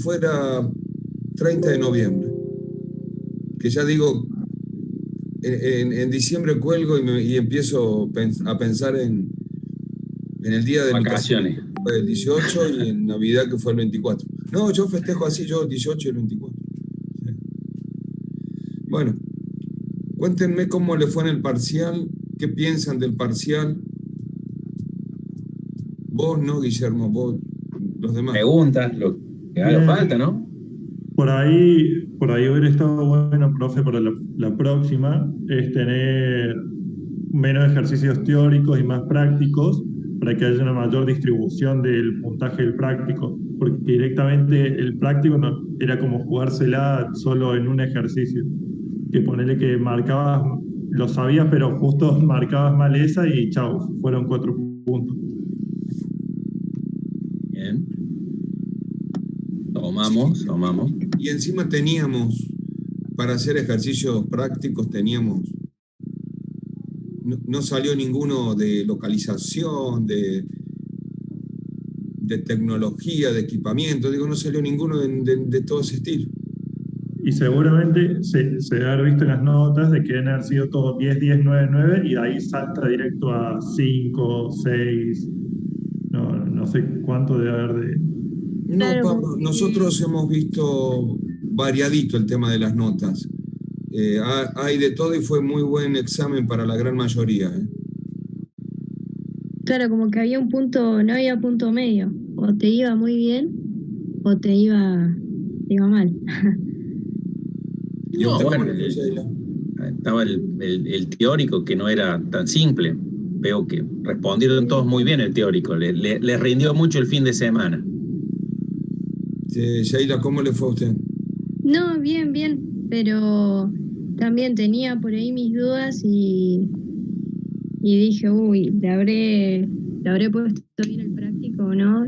fuera 30 de noviembre, que ya digo, en diciembre cuelgo y empiezo a pensar en el día de mi Vacaciones. casamiento, que fue el 18, y en Navidad, que fue el 24. No, yo festejo así, yo el 18 y el 24. Sí. Bueno, cuéntenme cómo le fue en el parcial, qué piensan del parcial. Vos no, Guillermo, vos, los demás. Preguntas, lo que haga falta, Bien, ¿no? por ahí hubiera estado bueno, profe, para la próxima, es tener menos ejercicios teóricos y más prácticos para que haya una mayor distribución del puntaje del práctico, porque directamente el práctico era como jugársela solo en un ejercicio, que ponerle que marcabas, lo sabías, pero justo marcabas mal esa y chao, fueron 4 puntos. Bien, Sí, tomamos. y encima teníamos, para hacer ejercicios prácticos, teníamos, no salió ninguno de localización, de tecnología, de equipamiento, digo, no salió ninguno de todo ese estilo. Y seguramente se debe haber visto en las notas de que deben haber sido todos 10 10 9 9 y de ahí salta directo a 5 6 no sé cuánto debe haber de... No, Claro, Pablo, porque nosotros hemos visto variadito el tema de las notas. Hay de todo y fue muy buen examen para la gran mayoría, ¿eh? claro, como que había un punto, no había punto medio. O te iba muy bien o te iba mal. ¿Y a No, usted cómo bueno, le fue, Sheila? estaba el teórico que no era tan simple. Veo que respondieron todos muy bien el teórico. Les rindió mucho el fin de semana. Sheila, ¿cómo le fue a usted? No, bien, bien, pero también tenía por ahí mis dudas y dije, uy, le habré puesto bien el práctico o no?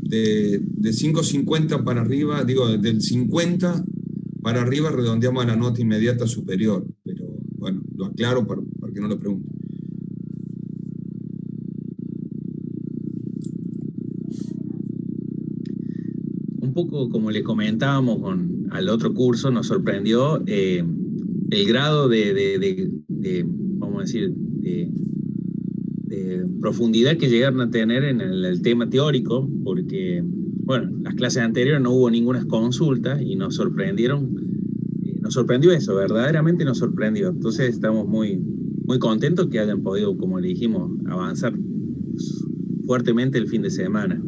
De 5,50 para arriba, digo, del 50 para arriba redondeamos a la nota inmediata superior, pero bueno, lo aclaro para que no lo pregunte. Un poco como le comentábamos al otro curso, nos sorprendió el grado vamos a decir, de profundidad que llegaron a tener en el tema teórico, porque, bueno, las clases anteriores no hubo ninguna consulta y nos sorprendió eso, verdaderamente nos sorprendió. Entonces estamos muy contentos que hayan podido, como le dijimos, avanzar fuertemente el fin de semana.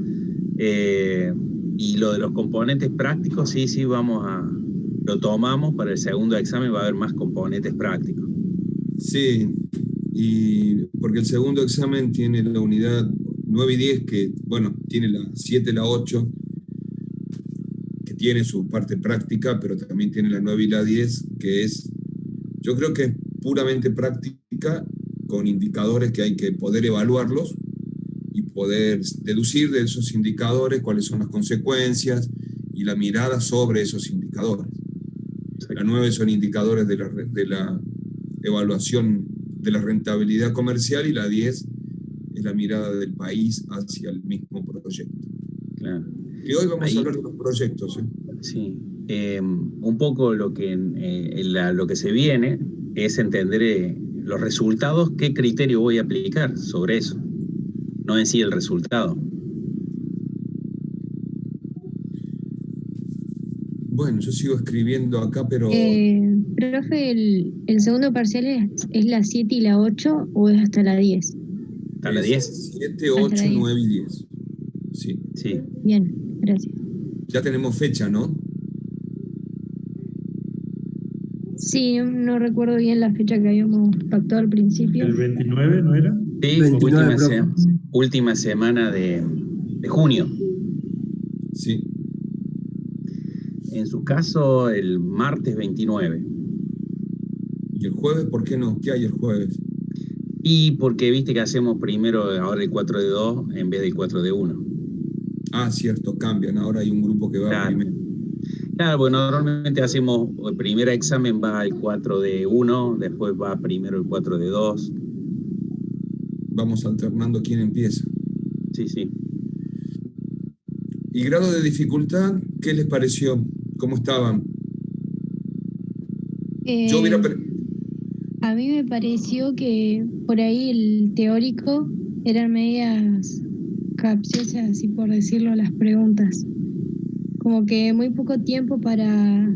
Y lo de los componentes prácticos, sí, lo tomamos para el segundo examen, va a haber más componentes prácticos. Sí, y porque el segundo examen tiene la unidad 9 y 10, que, bueno, tiene la 7 y la 8, que tiene su parte práctica, pero también tiene la 9 y la 10, que es, yo creo que es puramente práctica, con indicadores que hay que poder evaluarlos y poder deducir de esos indicadores cuáles son las consecuencias y la mirada sobre esos indicadores. La 9 son indicadores de la evaluación de la rentabilidad comercial, y la 10 es la mirada del país hacia el mismo proyecto. Claro. Y hoy vamos a Ahí, hablar de los proyectos, ¿eh? sí. Un poco lo que se viene es entender los resultados, qué criterio voy a aplicar sobre eso, no en sí el resultado. Bueno, yo sigo escribiendo acá, pero Profe, ¿el segundo parcial es la 7 y la 8 o es hasta la 10? ¿Hasta la 10? 7, Hasta la 8, 10. 9 y 10. Sí. Sí. Bien, gracias. Ya tenemos fecha, ¿no? Sí, no recuerdo bien la fecha que habíamos pactado al principio. ¿El 29 no era? Sí, 29, profe. última semana de junio. Sí. En su caso, el martes 29. ¿Y el jueves por qué no? ¿Qué hay el jueves? Y porque viste que hacemos primero ahora el 4 de 2 en vez del 4 de 1. Ah, cierto, cambian. Ahora hay un grupo que va Claro. primero. Claro, bueno, normalmente hacemos, el primer examen va al 4 de 1, después va primero el 4 de 2. Vamos alternando quién empieza. Sí, sí. ¿Y grado de dificultad? ¿Qué les pareció? ¿Cómo estaban? Yo hubiera... Eh, a mí me pareció que por ahí el teórico eran medias capciosas, así por decirlo, las preguntas. Como que muy poco tiempo para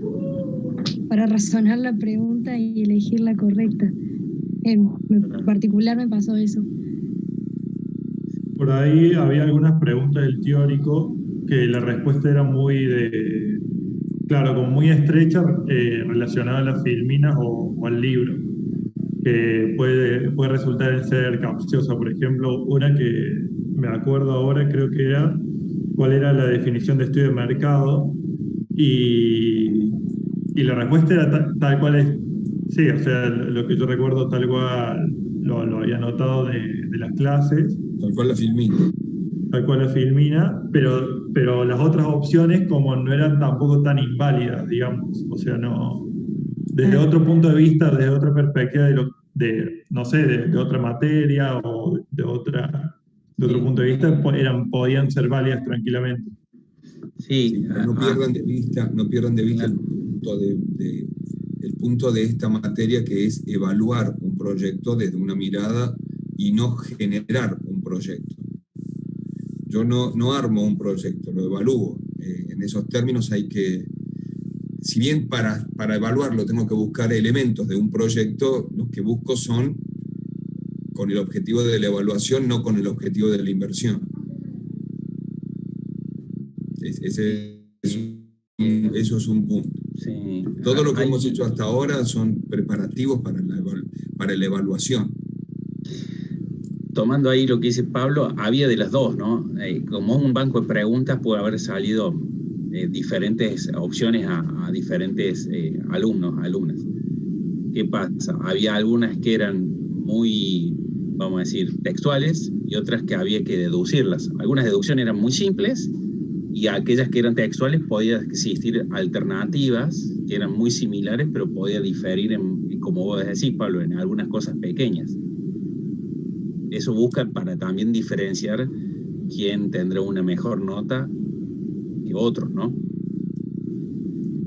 razonar la pregunta y elegir la correcta. En particular me pasó eso. Por ahí había algunas preguntas del teórico que la respuesta era muy claro, como muy estrecha, relacionada a las filminas o al libro, que puede resultar en ser capciosa. Por ejemplo, una que me acuerdo ahora, creo que era, cuál era la definición de estudio de mercado, y, y la respuesta era tal cual es. Sí, o sea, lo que yo recuerdo tal cual lo había notado de las clases, Tal cual la filmé. tal cual lo filmina, pero las otras opciones como no eran tampoco tan inválidas, digamos. O sea, no, desde otro punto de vista, desde otra perspectiva no sé, de otra materia o de otro Sí, punto de vista, podían ser válidas tranquilamente. sí, Sí, pero no pierdan de vista, no pierdan de vista claro. el punto de esta materia, que es evaluar un proyecto desde una mirada y no generar un proyecto. Yo no armo un proyecto, lo evalúo. En esos términos hay que, si bien para evaluarlo tengo que buscar elementos de un proyecto, los que busco son con el objetivo de la evaluación, no con el objetivo de la inversión. Eso es un punto. Sí, Todo lo que hay, hemos hecho hasta ahora son preparativos para la evaluación. tomando ahí lo que dice Pablo, había de las dos, ¿no? Como un banco de preguntas puede haber salido diferentes opciones a diferentes alumnos, alumnas. ¿Qué pasa? Había algunas que eran muy, vamos a decir, textuales y otras que había que deducirlas. Algunas deducciones eran muy simples y aquellas que eran textuales podía existir alternativas que eran muy similares, pero podía diferir, como vos decís, Pablo, en algunas cosas pequeñas. Eso busca para también diferenciar quién tendrá una mejor nota que otros, ¿no?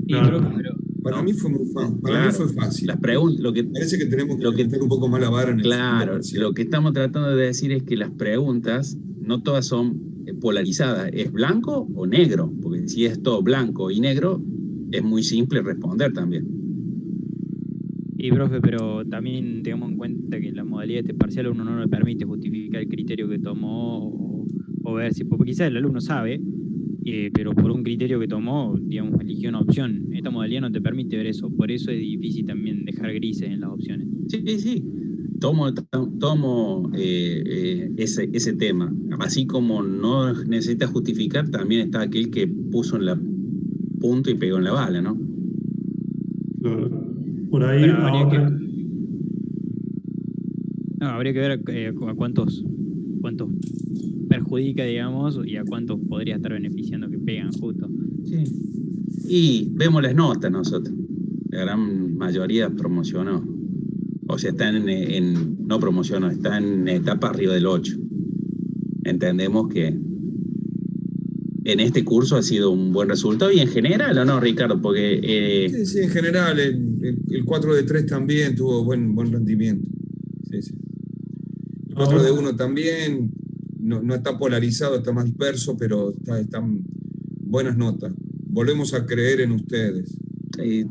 Y profe, Claro. pero Para ¿No? mí fue para mí Claro. fue fácil. Las preguntas, Parece que tenemos que lo que, levantar un poco más la vara en el segundo claro, parcial. lo que estamos tratando de decir es que las preguntas no todas son polarizadas, es blanco o negro, porque si es todo blanco y negro, es muy simple responder también. Y profe, pero también tengamos en cuenta que en la modalidad de este parcial uno no le permite justificar el criterio que tomó o ver si, porque quizás el alumno sabe, pero por un criterio que tomó, digamos, eligió una opción. Esta modalidad no te permite ver eso, por eso es difícil también dejar grises en las opciones. Sí, sí, tomo ese tema. Así como no necesita justificar, también está aquel que puso en la punto y pegó en la bala, ¿no? Claro. Por ahí Bueno, a otra. habría que ver a cuántos perjudica, digamos, y a cuántos podría estar beneficiando que pegan justo. Sí. Y vemos las notas nosotros. La gran mayoría promocionó. O sea, están no promocionó, están en etapa arriba del 8. Entendemos que en este curso ha sido un buen resultado y en general, ¿o no, Ricardo? Porque Sí, sí, en general, el 4 de 3 también tuvo buen rendimiento. Sí, sí. El 4 de Ahora, 1 también no está polarizado, está más disperso, pero están buenas notas. Volvemos a creer en ustedes. eh,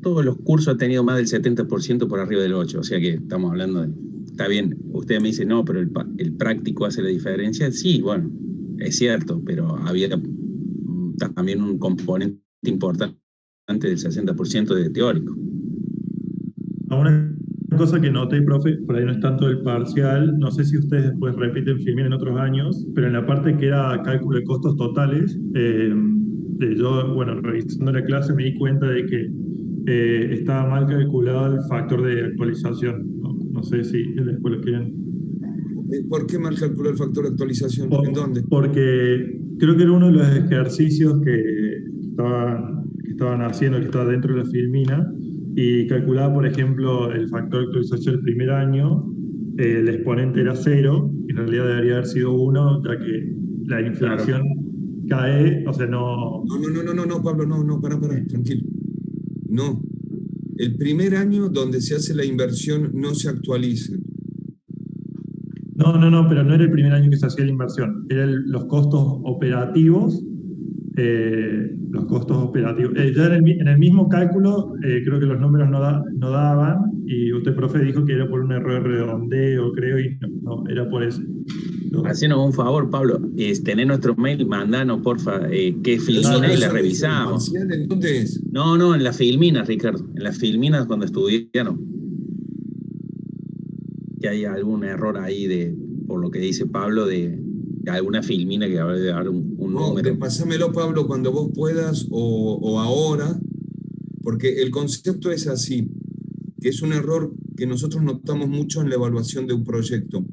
todos los cursos han tenido más del 70% por arriba del 8. O sea que estamos hablando de... Está bien, usted me dice, no, pero el práctico hace la diferencia. Sí, bueno, es cierto, pero había también un componente importante del 60% de teórico. una cosa que noté, profe, por ahí no es tanto el parcial, no sé si ustedes después repiten Filmin en otros años, pero en la parte que era cálculo de costos totales, yo, bueno, revisando la clase me di cuenta de que estaba mal calculado el factor de actualización. No sé si después lo quieren. ¿Por qué mal calculó el factor de actualización? ¿En dónde? Porque creo que era uno de los ejercicios que estaban haciendo, que estaba dentro de la Filmina, y calculaba, por ejemplo, el factor de actualización el primer año, el exponente era 0, y en realidad debería haber sido 1, ya que la inflación cae, o sea, no. No, Pablo, no, pará, tranquilo. No. El primer año donde se hace la inversión no se actualiza. No, pero no era el primer año que se hacía la inversión, eran los costos operativos. Ya en el mismo cálculo, creo que los números no daban, y usted, profe, dijo que era por un error de redondeo, creo, y no, era por eso. Hacenos un favor, Pablo, tener nuestro mail, mandanos, porfa, qué Pero eso filmina no y la son en el revisamos. parcial, ¿en dónde es? No, en las filminas, Ricardo, en las filminas cuando estudiaron, que hay algún error ahí por lo que dice Pablo, de alguna filmina que debe dar un No, número. pásamelo, Pablo, cuando vos puedas o ahora, porque el concepto es así, que es un error que nosotros notamos mucho en la evaluación de un proyecto.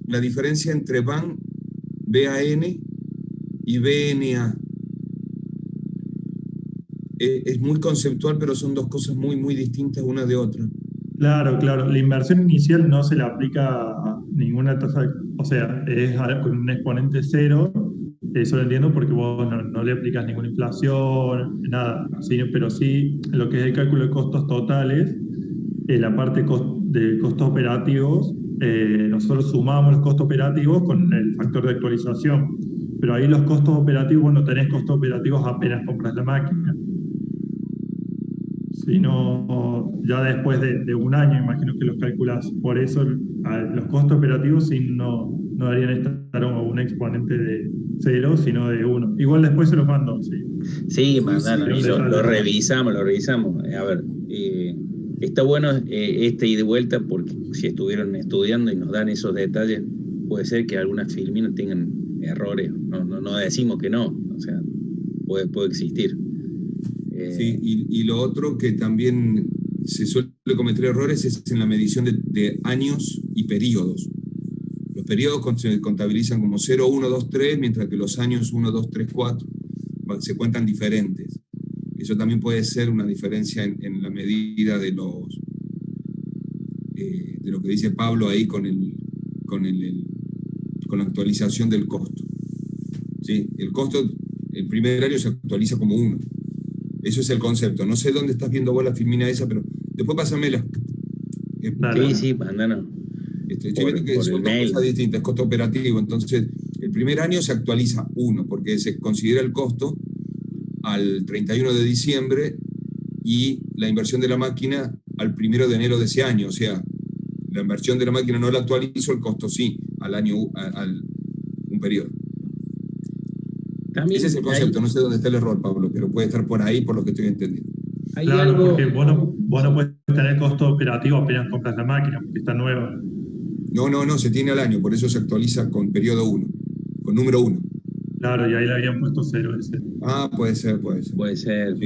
La diferencia entre BAN y BNA. Es muy conceptual, pero son dos cosas muy distintas una de otra. Claro, la inversión inicial no se le aplica a ninguna tasa, o sea, es con un exponente cero, eso lo entiendo porque vos no le aplicas ninguna inflación, nada, pero sí lo que es el cálculo de costos totales, la parte de costos operativos, nosotros sumamos los costos operativos con el factor de actualización, pero ahí los costos operativos, vos no tenés costos operativos apenas compras la máquina, sino ya después de un año, imagino que los calculas. Por eso los costos operativos sí no deberían estar a un exponente de cero, sino de uno. Igual después se los mando, sí. Sí, mandanos, y lo revisamos. A ver, está bueno este ida y de vuelta, porque si estuvieron estudiando y nos dan esos detalles, puede ser que algunas filminas tengan errores. No decimos que no, o sea, puede existir. Sí, y lo otro que también se suele cometer errores es en la medición de años y periodos. Los periodos se contabilizan como 0, 1, 2, 3, mientras que los años 1, 2, 3, 4 se cuentan diferentes. Eso también puede ser una diferencia en la medida de lo que dice Pablo ahí con la actualización del costo. ¿Sí? El costo, el primer año se actualiza como 1. Eso es el concepto. No sé dónde estás viendo vos la filmina esa, pero después pásamela. Sí, mandanos. Estoy viendo que son dos cosas distintas, costo operativo. Entonces, el primer año se actualiza 1, porque se considera el costo al 31 de diciembre y la inversión de la máquina al 1 de enero de ese año. O sea, la inversión de la máquina no la actualizo, el costo sí, un periodo. También ese es el concepto, no sé dónde está el error, Pablo, pero puede estar por ahí, por lo que estoy entendiendo. Claro, porque vos no puedes tener costo operativo apenas compras la máquina, porque está nueva. No, se tiene al año, por eso se actualiza con periodo 1, con número 1. Claro, y ahí le habían puesto 0 ese. Puede ser. Puede ser.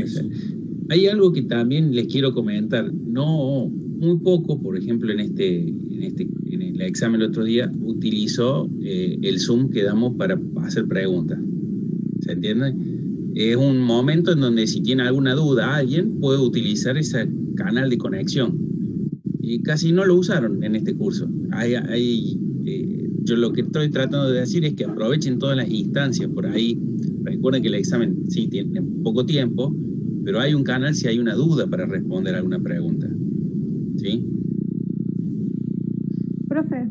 Hay algo que también les quiero comentar, muy poco, por ejemplo, en el examen el otro día, utilizó el Zoom que damos para hacer preguntas. ¿Se entiende? Es un momento en donde si tiene alguna duda alguien puede utilizar ese canal de conexión. Y casi no lo usaron en este curso. Yo lo que estoy tratando de decir es que aprovechen todas las instancias por ahí. Recuerden que el examen sí tiene poco tiempo, pero hay un canal si hay una duda para responder alguna pregunta. ¿Sí? Profe,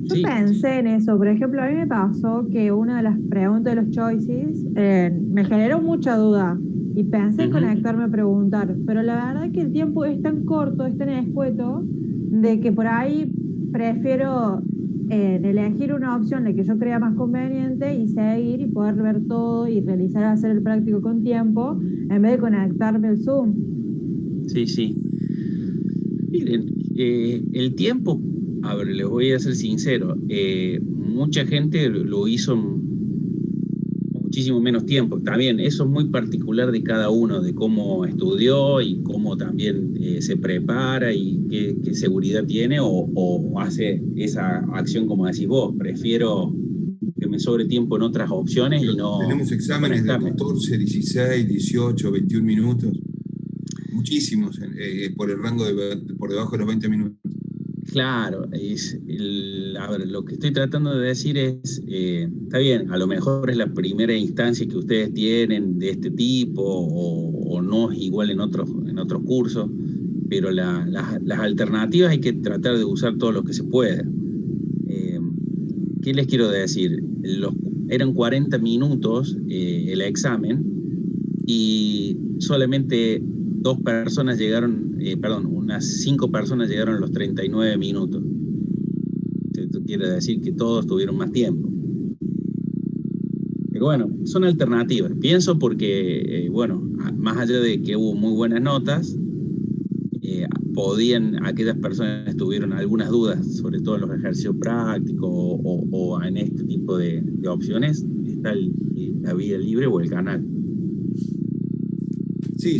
yo pensé en eso. Por ejemplo, a mí me pasó que una de las preguntas de los choices me generó mucha duda y pensé en conectarme a preguntar, pero la verdad es que el tiempo es tan corto, es tan escueto, de que por ahí prefiero elegir una opción la que yo crea más conveniente y seguir y poder ver todo y hacer el práctico con tiempo en vez de conectarme al Zoom. Sí. Miren, el tiempo, a ver, les voy a ser sincero, mucha gente lo hizo muchísimo menos tiempo. También eso es muy particular de cada uno, de cómo estudió y cómo también se prepara y qué seguridad tiene o hace esa acción como decís vos. Prefiero que me sobre tiempo en otras opciones. Pero y no. Tenemos exámenes de 14, 16, 18, 21 minutos. Muchísimos por el rango por debajo de los 20 minutos. Claro, a ver, lo que estoy tratando de decir es, está bien, a lo mejor es la primera instancia que ustedes tienen de este tipo, o no es igual en otros cursos, pero las alternativas hay que tratar de usar todo lo que se pueda. ¿Qué les quiero decir? Eran 40 minutos el examen y solamente unas 5 personas llegaron a los 39 minutos. Esto quiere decir que todos tuvieron más tiempo. Pero bueno, son alternativas. Pienso porque, más allá de que hubo muy buenas notas, aquellas personas que tuvieron algunas dudas, sobre todo en los ejercicios prácticos o en este tipo de opciones, está la vía libre o el canal. Sí,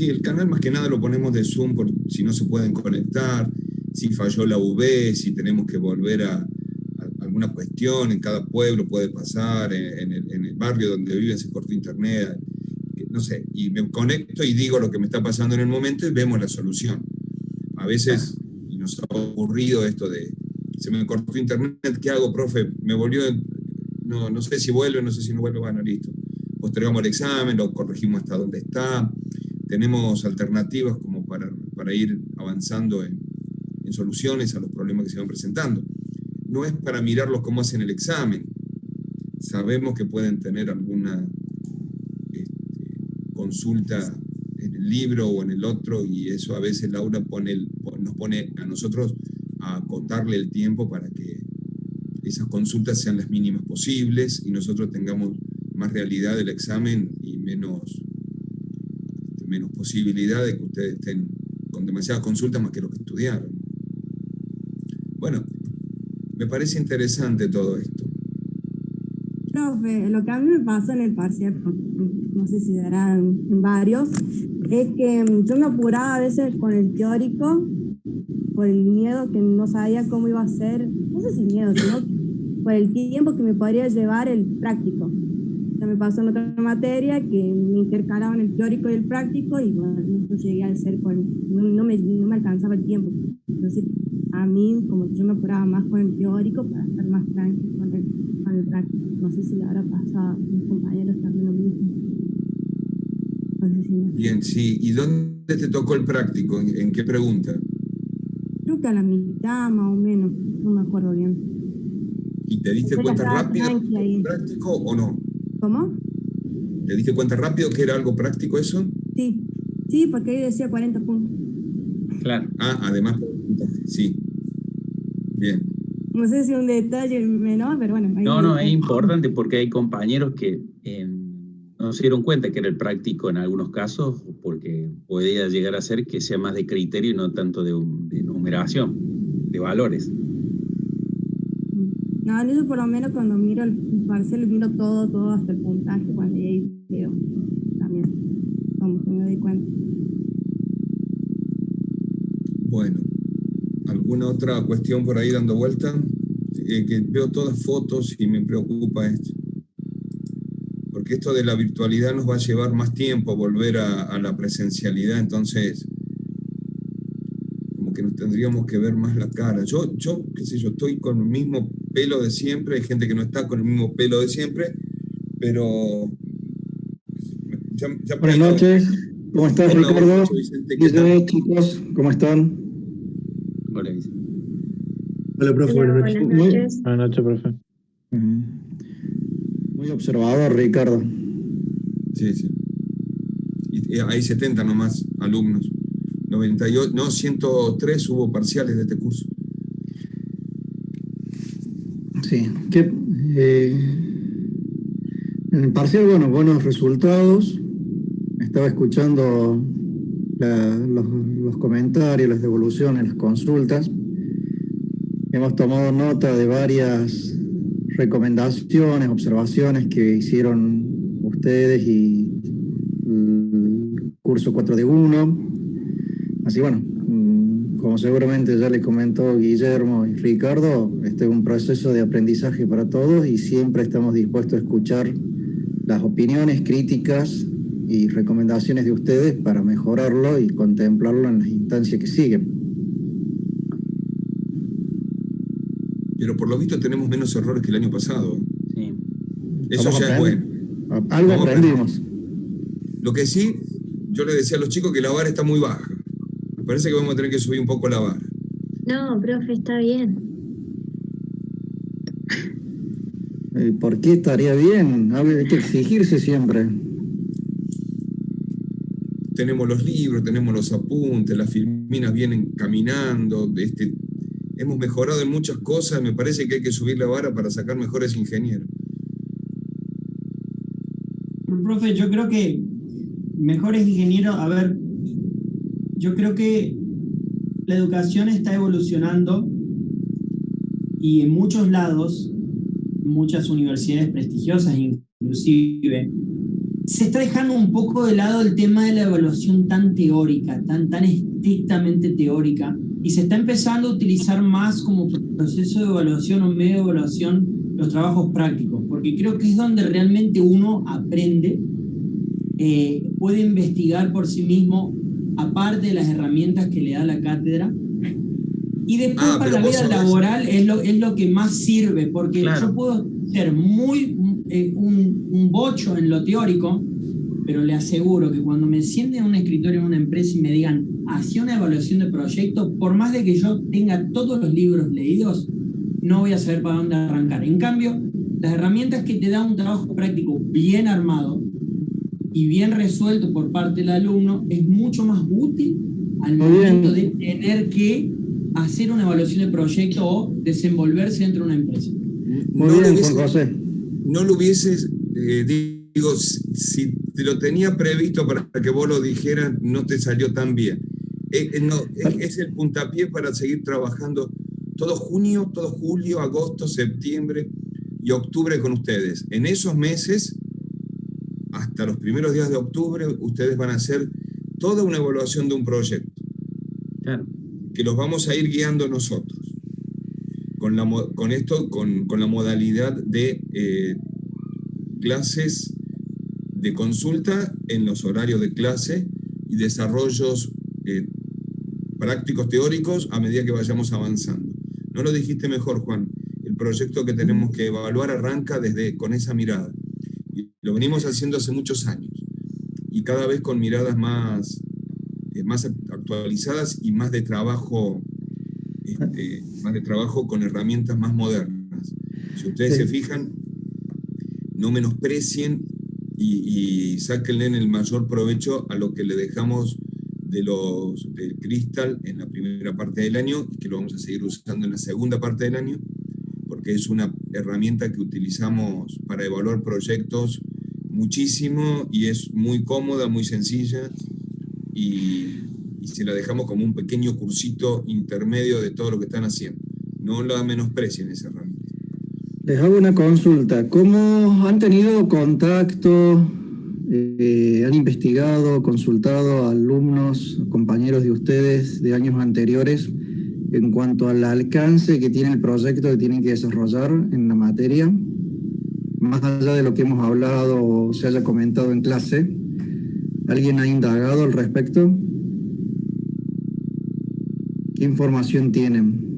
el canal más que nada lo ponemos de Zoom por si no se pueden conectar, si falló la UV, si tenemos que volver a alguna cuestión, en cada pueblo puede pasar, en el barrio donde viven se cortó internet, no sé, y me conecto y digo lo que me está pasando en el momento y vemos la solución. A veces nos ha ocurrido esto de, se me cortó internet, ¿qué hago, profe? Me volvió, no sé si vuelve, no sé si no vuelve, bueno, listo. Postergamos el examen, lo corregimos hasta donde está, tenemos alternativas como para ir avanzando en soluciones a los problemas que se van presentando. No es para mirarlos cómo hacen el examen, sabemos que pueden tener alguna consulta en el libro o en el otro, y eso a veces Laura nos pone a nosotros a acotarle el tiempo para que esas consultas sean las mínimas posibles y nosotros tengamos más realidad del examen y menos posibilidad de que ustedes estén con demasiadas consultas más que lo que estudiaron. Bueno, me parece interesante todo esto. Profe, lo que a mí me pasó en el parcial, no sé si darán en varios, es que yo me apuraba a veces con el teórico por el miedo que no sabía cómo iba a ser, no sé si miedo, sino por el tiempo que me podría llevar el práctico. Ya me pasó en otra materia que me intercalaban el teórico y el práctico y bueno, no llegué a ser no me alcanzaba el tiempo. Entonces, a mí, como que yo me apuraba más con el teórico para estar más tranquilo con el práctico. No sé si le habrá pasado a mis compañeros también lo mismo. No sé si Bien, sí. ¿Y dónde te tocó el práctico? ¿En qué pregunta? Creo que a la mitad, más o menos. No me acuerdo bien. ¿Y te diste cuenta rápido que era algo práctico o no? ¿Cómo? ¿Te diste cuenta rápido que era algo práctico eso? Sí, porque ahí decía 40 puntos. Claro. Además, sí. Bien. No sé si un detalle menor, pero bueno. No, es importante porque hay compañeros que no se dieron cuenta que era el práctico en algunos casos, porque podía llegar a ser que sea más de criterio y no tanto de numeración, de valores. No, eso por lo menos cuando miro el parcial, miro todo hasta el puntaje, cuando ahí veo también, como que me doy cuenta. Bueno, ¿alguna otra cuestión por ahí dando vuelta? Que veo todas fotos y me preocupa esto. Porque esto de la virtualidad nos va a llevar más tiempo a volver a la presencialidad, entonces como que nos tendríamos que ver más la cara. Yo qué sé yo, estoy con el mismo pelo de siempre, hay gente que no está con el mismo pelo de siempre, pero ya buenas noches, ¿cómo estás, Hola, Ricardo? buenas noches, Vicente, ¿qué tal? Chicos, ¿cómo están? Hola, Vicente. Hola, profe, Hola, buenas noches. buenas noches. Buenas noches, profe. Muy observador, Ricardo. Sí. Y hay 70 nomás alumnos. 98, no, 103 hubo parciales de este curso. Sí, en el parcial, buenos resultados. Estaba escuchando los comentarios, las devoluciones, las consultas. Hemos tomado nota de varias recomendaciones, observaciones que hicieron ustedes y el curso 4 de 1. Así como seguramente ya les comentó Guillermo y Ricardo, este es un proceso de aprendizaje para todos y siempre estamos dispuestos a escuchar las opiniones, críticas y recomendaciones de ustedes para mejorarlo y contemplarlo en las instancias que siguen. pero por lo visto tenemos menos errores que el año pasado. Sí. Eso ya es bueno. Algo aprendimos. Lo que sí, yo le decía a los chicos que la vara está muy baja. Me parece que vamos a tener que subir un poco la vara. No, profe, está bien. ¿Por qué estaría bien? Hay que exigirse siempre. Tenemos los libros, tenemos los apuntes, las filminas vienen caminando. Hemos mejorado en muchas cosas. Me parece que hay que subir la vara para sacar mejores ingenieros. Profe, yo creo que mejores ingenieros, a ver, yo creo que la educación está evolucionando y en muchos lados, muchas universidades prestigiosas inclusive, se está dejando un poco de lado el tema de la evaluación tan teórica, tan estrictamente teórica, y se está empezando a utilizar más como proceso de evaluación o medio de evaluación los trabajos prácticos, porque creo que es donde realmente uno aprende, puede investigar por sí mismo, aparte de las herramientas que le da la cátedra, y después para la vida laboral es lo que más sirve, porque claro, yo puedo ser un bocho en lo teórico, pero le aseguro que cuando me sienten en un escritorio en una empresa y me digan, hacía una evaluación de proyecto, por más de que yo tenga todos los libros leídos, no voy a saber para dónde arrancar. En cambio, las herramientas que te da un trabajo práctico bien armado y bien resuelto por parte del alumno es mucho más útil al momento de tener que hacer una evaluación de proyecto o desenvolverse dentro de una empresa. No lo hubieses, digo, si te lo tenía previsto para que vos lo dijeras, no te salió tan bien. Es el puntapié para seguir trabajando todo junio, todo julio, agosto, septiembre y octubre con ustedes. En esos meses, hasta los primeros días de octubre, ustedes van a hacer toda una evaluación de un proyecto. Claro. Que los vamos a ir guiando nosotros. Con la modalidad de clases de consulta en los horarios de clase y desarrollos prácticos teóricos a medida que vayamos avanzando. No lo dijiste mejor, Juan. El proyecto que tenemos que evaluar arranca con esa mirada. Y lo venimos haciendo hace muchos años. Y cada vez con miradas más actualizadas y más de trabajo con herramientas más modernas. Si ustedes se fijan, no menosprecien y sáquenle el mayor provecho a lo que le dejamos del Crystal en la primera parte del año y que lo vamos a seguir usando en la segunda parte del año, porque es una herramienta que utilizamos para evaluar proyectos muchísimo y es muy cómoda, muy sencilla y se la dejamos como un pequeño cursito intermedio de todo lo que están haciendo. No la menosprecien esa herramienta. Les hago una consulta. ¿Cómo han tenido contacto, han investigado, consultado a alumnos, compañeros de ustedes de años anteriores en cuanto al alcance que tiene el proyecto que tienen que desarrollar en la materia? Más allá de lo que hemos hablado o se haya comentado en clase, ¿alguien ha indagado al respecto? ¿Qué información tienen?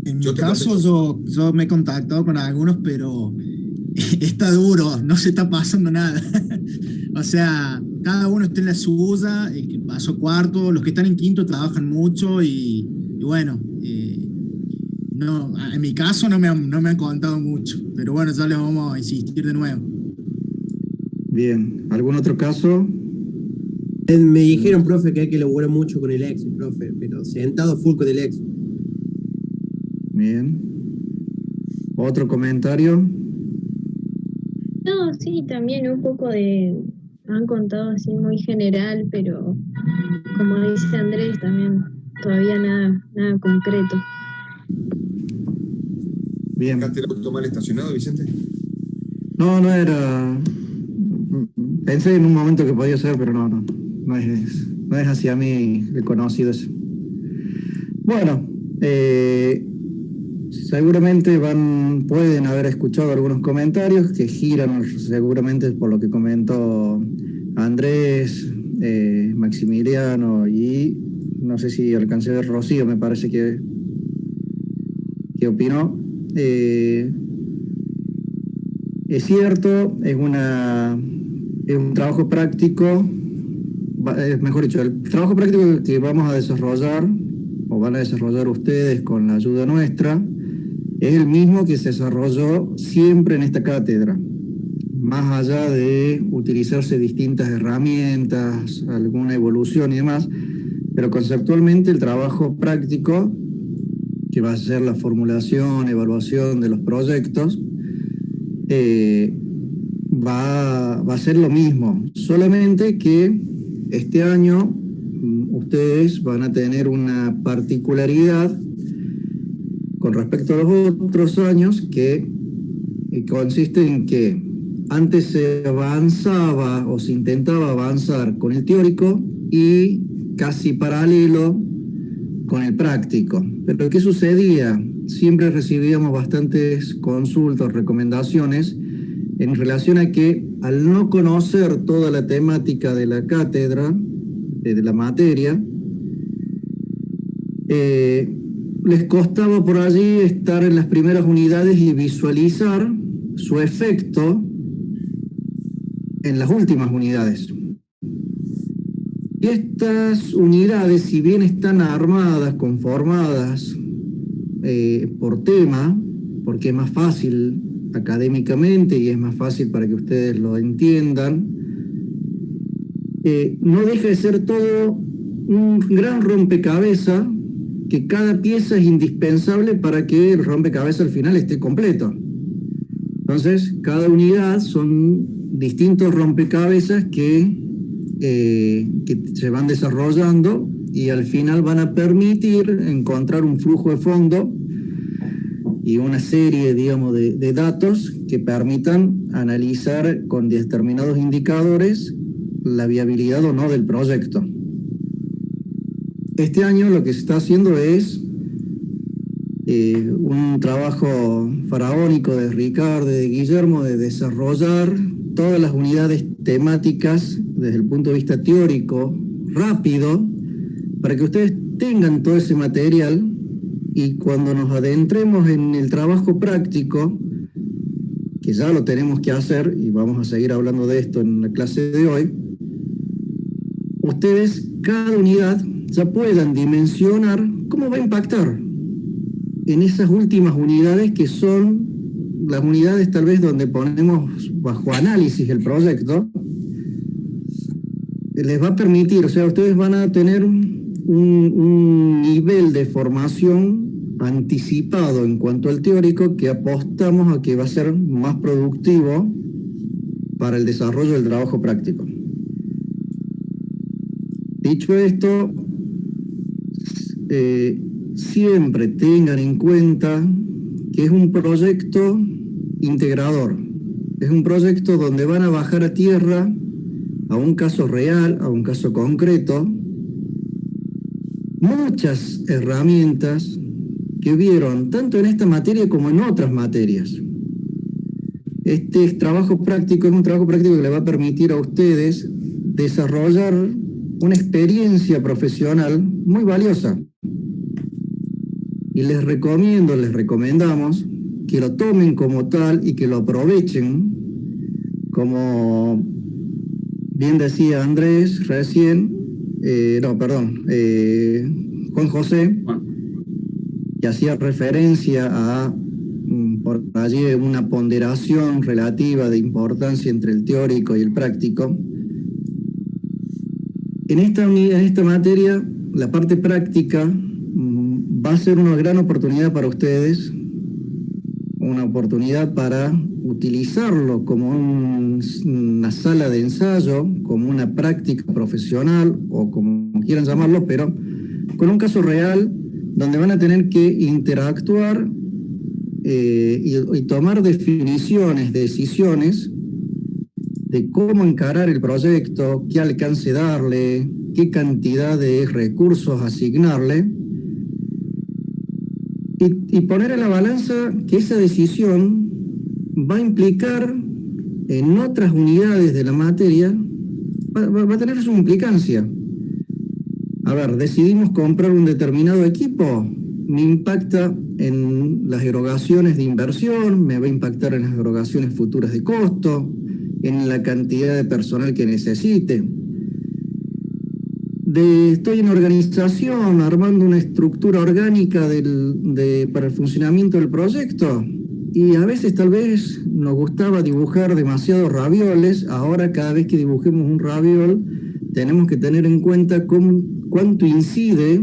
En mi caso, yo me he contactado con algunos, pero está duro, no se está pasando nada. O sea, cada uno está en la suya, el que pasó cuarto, los que están en quinto trabajan mucho y bueno, no, en mi caso no me han contado mucho, pero bueno, ya les vamos a insistir de nuevo. Bien, ¿algún otro caso? Me dijeron, profe, que hay que laburar mucho con el Excel, profe, pero sentado full con el Excel. Bien. ¿Otro comentario? No, sí, también un poco han contado así muy general, pero como dice Andrés, también todavía nada concreto. Bien. ¿Dejaste el auto mal estacionado, Vicente? No era... Pensé en un momento que podía ser, pero no es hacia mí el conocido ese. Bueno, seguramente pueden haber escuchado algunos comentarios que giran seguramente por lo que comentó Andrés, Maximiliano y no sé si alcancé a ver Rocío, me parece que qué opinó. Es cierto, es un trabajo práctico, mejor dicho, el trabajo práctico que vamos a desarrollar, o van a desarrollar ustedes con la ayuda nuestra, es el mismo que se desarrolló siempre en esta cátedra. Más allá de utilizarse distintas herramientas, alguna evolución y demás, pero conceptualmente el trabajo práctico, que va a ser la formulación, evaluación de los proyectos, va a ser lo mismo, solamente que este año ustedes van a tener una particularidad con respecto a los otros años que consiste en que antes se avanzaba o se intentaba avanzar con el teórico y casi paralelo con el práctico. Pero ¿qué sucedía? Siempre recibíamos bastantes consultas, recomendaciones en relación a que al no conocer toda la temática de la cátedra, de la materia, les costaba por allí estar en las primeras unidades y visualizar su efecto en las últimas unidades. Y estas unidades, si bien están armadas, conformadas por tema, porque es más fácil académicamente y es más fácil para que ustedes lo entiendan, no deja de ser todo un gran rompecabezas, que cada pieza es indispensable para que el rompecabezas al final esté completo. Entonces, cada unidad son distintos rompecabezas que se van desarrollando y al final van a permitir encontrar un flujo de fondo y una serie, digamos, de datos que permitan analizar con determinados indicadores la viabilidad o no del proyecto. Este año lo que se está haciendo es un trabajo faraónico de Ricardo, de Guillermo, de desarrollar todas las unidades temáticas desde el punto de vista teórico, rápido, para que ustedes tengan todo ese material y cuando nos adentremos en el trabajo práctico, que ya lo tenemos que hacer y vamos a seguir hablando de esto en la clase de hoy, ustedes, cada unidad, ya puedan dimensionar cómo va a impactar en esas últimas unidades que son las unidades tal vez donde ponemos bajo análisis el proyecto. Les va a permitir, o sea, ustedes van a tener un nivel de formación anticipado en cuanto al teórico que apostamos a que va a ser más productivo para el desarrollo del trabajo práctico. Dicho esto, siempre tengan en cuenta que es un proyecto integrador. Es un proyecto donde van a bajar a tierra a un caso real, a un caso concreto, muchas herramientas que vieron tanto en esta materia como en otras materias. Este trabajo práctico es un trabajo práctico que le va a permitir a ustedes desarrollar una experiencia profesional muy valiosa. Y les recomendamos que lo tomen como tal y que lo aprovechen, como bien decía Andrés recién, Juan José, que hacía referencia a por allí una ponderación relativa de importancia entre el teórico y el práctico. En esta materia, la parte práctica va a ser una gran oportunidad para ustedes, una oportunidad para utilizarlo como una sala de ensayo, como una práctica profesional o como quieran llamarlo, pero con un caso real donde van a tener que interactuar y tomar decisiones de cómo encarar el proyecto, qué alcance darle, qué cantidad de recursos asignarle, y poner en la balanza que esa decisión va a implicar en otras unidades de la materia, va a tener su implicancia. A ver, decidimos comprar un determinado equipo, me impacta en las erogaciones de inversión, me va a impactar en las erogaciones futuras de costo, en la cantidad de personal que necesite. Estoy en organización, armando una estructura orgánica para el funcionamiento del proyecto, y a veces tal vez nos gustaba dibujar demasiados ravioles. Ahora cada vez que dibujemos un raviol tenemos que tener en cuenta cuánto incide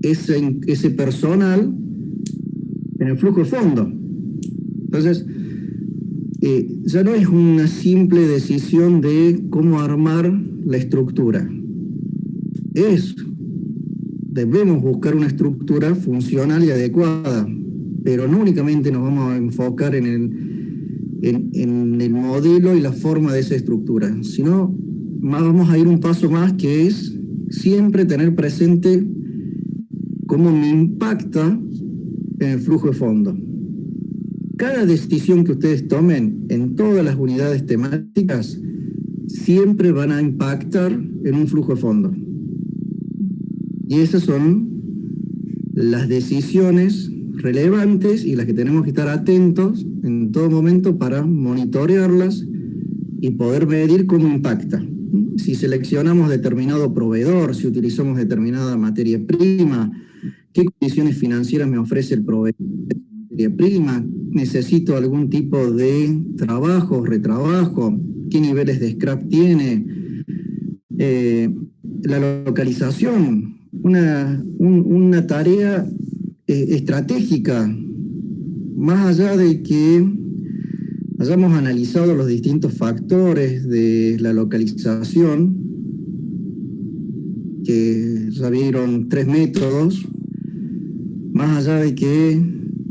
ese personal en el flujo de fondo. Entonces, ya no es una simple decisión de cómo armar la estructura. Debemos buscar una estructura funcional y adecuada, pero no únicamente nos vamos a enfocar en el modelo y la forma de esa estructura, sino vamos a ir un paso más, que es siempre tener presente cómo me impacta en el flujo de fondo. Cada decisión que ustedes tomen en todas las unidades temáticas siempre van a impactar en un flujo de fondo. Y esas son las decisiones relevantes y las que tenemos que estar atentos en todo momento para monitorearlas y poder medir cómo impacta. Si seleccionamos determinado proveedor, si utilizamos determinada materia prima, qué condiciones financieras me ofrece el proveedor de materia prima, necesito algún tipo de trabajo, retrabajo, qué niveles de scrap tiene, la localización, una tarea estratégica, más allá de que hayamos analizado los distintos factores de la localización, que ya vieron 3 métodos, más allá de que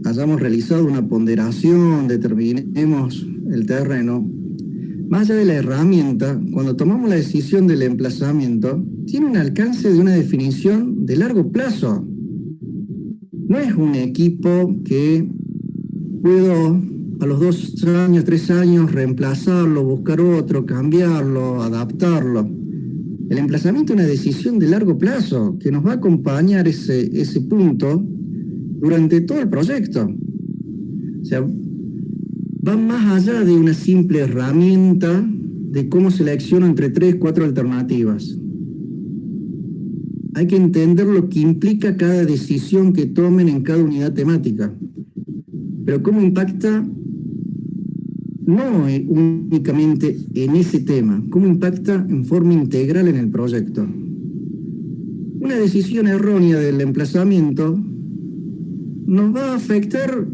hayamos realizado una ponderación, determinemos el terreno, más allá de la herramienta, cuando tomamos la decisión del emplazamiento, tiene un alcance de una definición de largo plazo. No es un equipo que puedo a los 2 años, 3 años reemplazarlo, buscar otro, cambiarlo, adaptarlo. El emplazamiento es una decisión de largo plazo que nos va a acompañar ese punto durante todo el proyecto. O sea, va más allá de una simple herramienta de cómo selecciono entre 3, 4 alternativas. Hay que entender lo que implica cada decisión que tomen en cada unidad temática. Pero cómo impacta no únicamente en ese tema, cómo impacta en forma integral en el proyecto. Una decisión errónea del emplazamiento nos va a afectar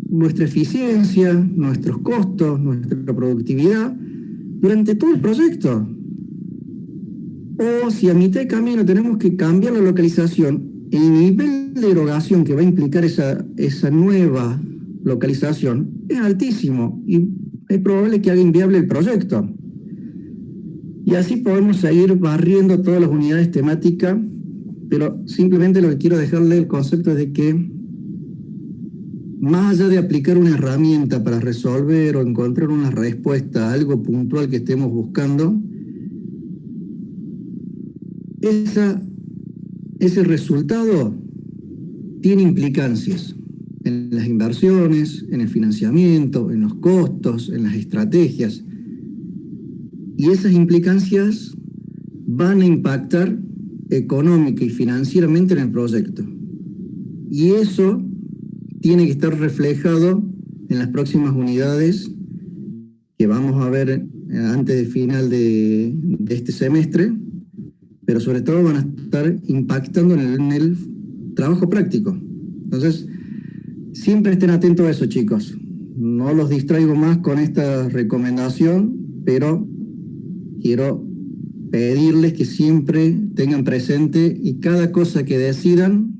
nuestra eficiencia, nuestros costos, nuestra productividad durante todo el proyecto. O si a mitad de camino tenemos que cambiar la localización, el nivel de erogación que va a implicar esa nueva localización es altísimo y es probable que haga inviable el proyecto. Y así podemos seguir barriendo todas las unidades temáticas, pero simplemente lo que quiero dejarle el concepto es de que más allá de aplicar una herramienta para resolver o encontrar una respuesta a algo puntual que estemos buscando, ese resultado tiene implicancias en las inversiones, en el financiamiento, en los costos, en las estrategias. Y esas implicancias van a impactar económica y financieramente en el proyecto. Y eso tiene que estar reflejado en las próximas unidades que vamos a ver antes del final de este semestre, pero sobre todo van a estar impactando en el trabajo práctico. Entonces, siempre estén atentos a eso, chicos. No los distraigo más con esta recomendación, pero quiero pedirles que siempre tengan presente y cada cosa que decidan,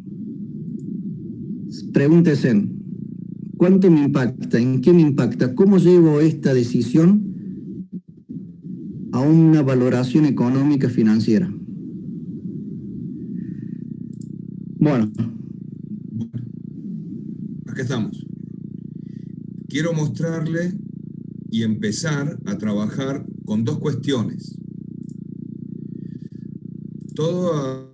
pregúntense, ¿cuánto me impacta? ¿En qué me impacta? ¿Cómo llevo esta decisión a una valoración económica financiera? Bueno. Acá estamos. Quiero mostrarle y empezar a trabajar con 2 cuestiones. Todo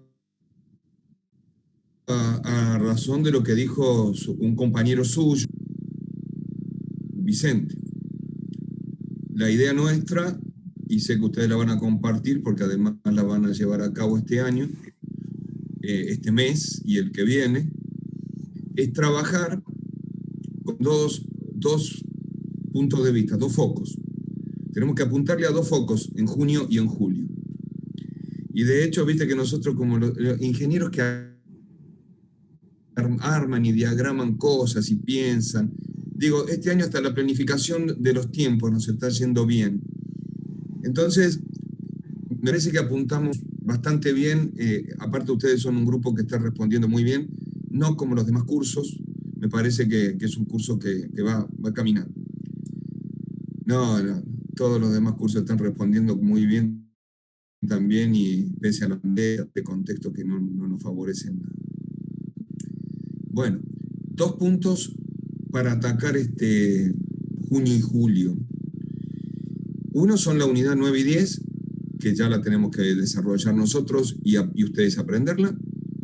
a razón de lo que dijo un compañero suyo, Vicente. La idea nuestra, y sé que ustedes la van a compartir porque además la van a llevar a cabo este año, este mes y el que viene, es trabajar con dos puntos de vista, dos focos. Tenemos que apuntarle a dos focos, en junio y en julio. Y de hecho, viste que nosotros como los ingenieros que arman y diagraman cosas y piensan, digo, este año hasta la planificación de los tiempos nos está yendo bien. Entonces, me parece que apuntamos bastante bien, aparte ustedes son un grupo que está respondiendo muy bien, no como los demás cursos, me parece que es un curso que va caminando. No, todos los demás cursos están respondiendo muy bien también y pese a las banderas de contexto que no nos favorecen nada. Bueno, 2 puntos para atacar este junio y julio. Uno son la unidad 9 y 10, que ya la tenemos que desarrollar nosotros y ustedes aprenderla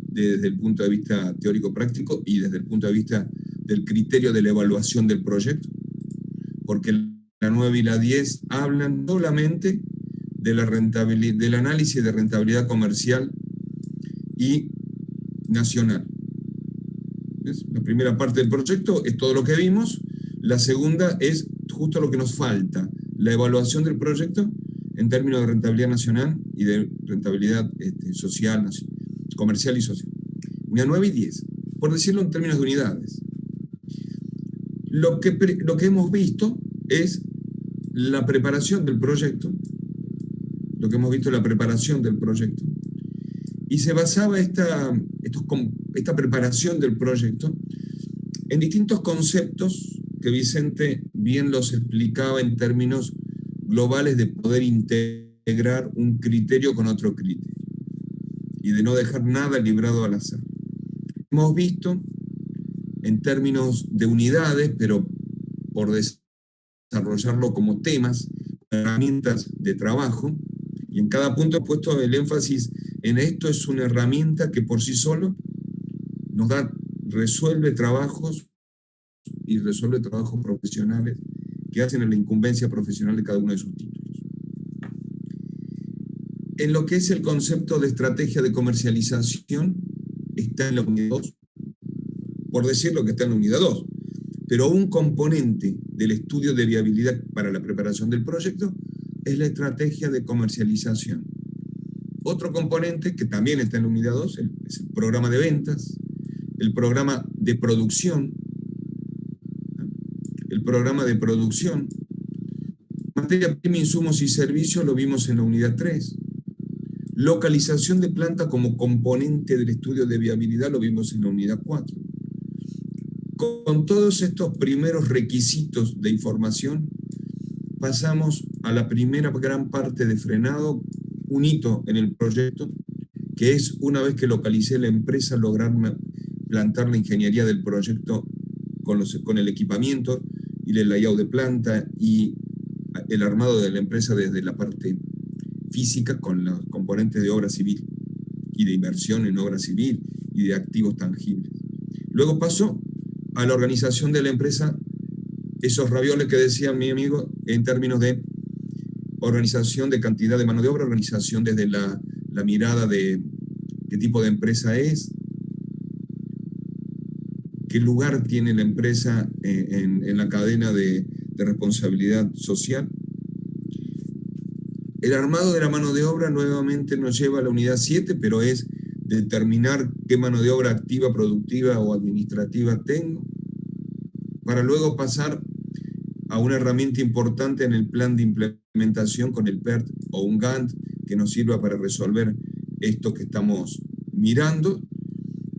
desde el punto de vista teórico-práctico y desde el punto de vista del criterio de la evaluación del proyecto, porque la 9 y la 10 hablan solamente de la rentabilidad, del análisis de rentabilidad comercial y nacional. ¿Ves? La primera parte del proyecto es todo lo que vimos, la segunda es justo lo que nos falta, la evaluación del proyecto en términos de rentabilidad nacional y de rentabilidad social, comercial y social. Unidad 9 y 10, por decirlo en términos de unidades. Lo que hemos visto es la preparación del proyecto, y se basaba esta preparación del proyecto en distintos conceptos que Vicente bien los explicaba en términos globales de poder integrar un criterio con otro criterio y de no dejar nada librado al azar. Hemos visto en términos de unidades, pero por desarrollarlo como temas, herramientas de trabajo, y en cada punto he puesto el énfasis en esto. Es una herramienta que por sí solo resuelve trabajos y resuelve trabajos profesionales que hacen en la incumbencia profesional de cada uno de sus títulos. En lo que es el concepto de estrategia de comercialización, está en la unidad 2, por decirlo que está en la unidad 2, pero un componente del estudio de viabilidad para la preparación del proyecto es la estrategia de comercialización. Otro componente que también está en la unidad 2 es el programa de ventas, el programa de producción, materia prima, insumos y servicios lo vimos en la unidad 3. Localización de planta como componente del estudio de viabilidad lo vimos en la unidad 4. Con todos estos primeros requisitos de información, pasamos a la primera gran parte de frenado, un hito en el proyecto, que es, una vez que localicé la empresa, lograr plantar la ingeniería del proyecto con el equipamiento y el layout de planta y el armado de la empresa desde la parte física con los componentes de obra civil y de inversión en obra civil y de activos tangibles. Luego pasó a la organización de la empresa, esos ravioles que decía mi amigo, en términos de organización de cantidad de mano de obra, organización desde la mirada de qué tipo de empresa es, qué lugar tiene la empresa en la cadena de responsabilidad social. El armado de la mano de obra nuevamente nos lleva a la unidad 7, pero es determinar qué mano de obra activa, productiva o administrativa tengo, para luego pasar a una herramienta importante en el plan de implementación con el PERT o un Gantt que nos sirva para resolver esto que estamos mirando.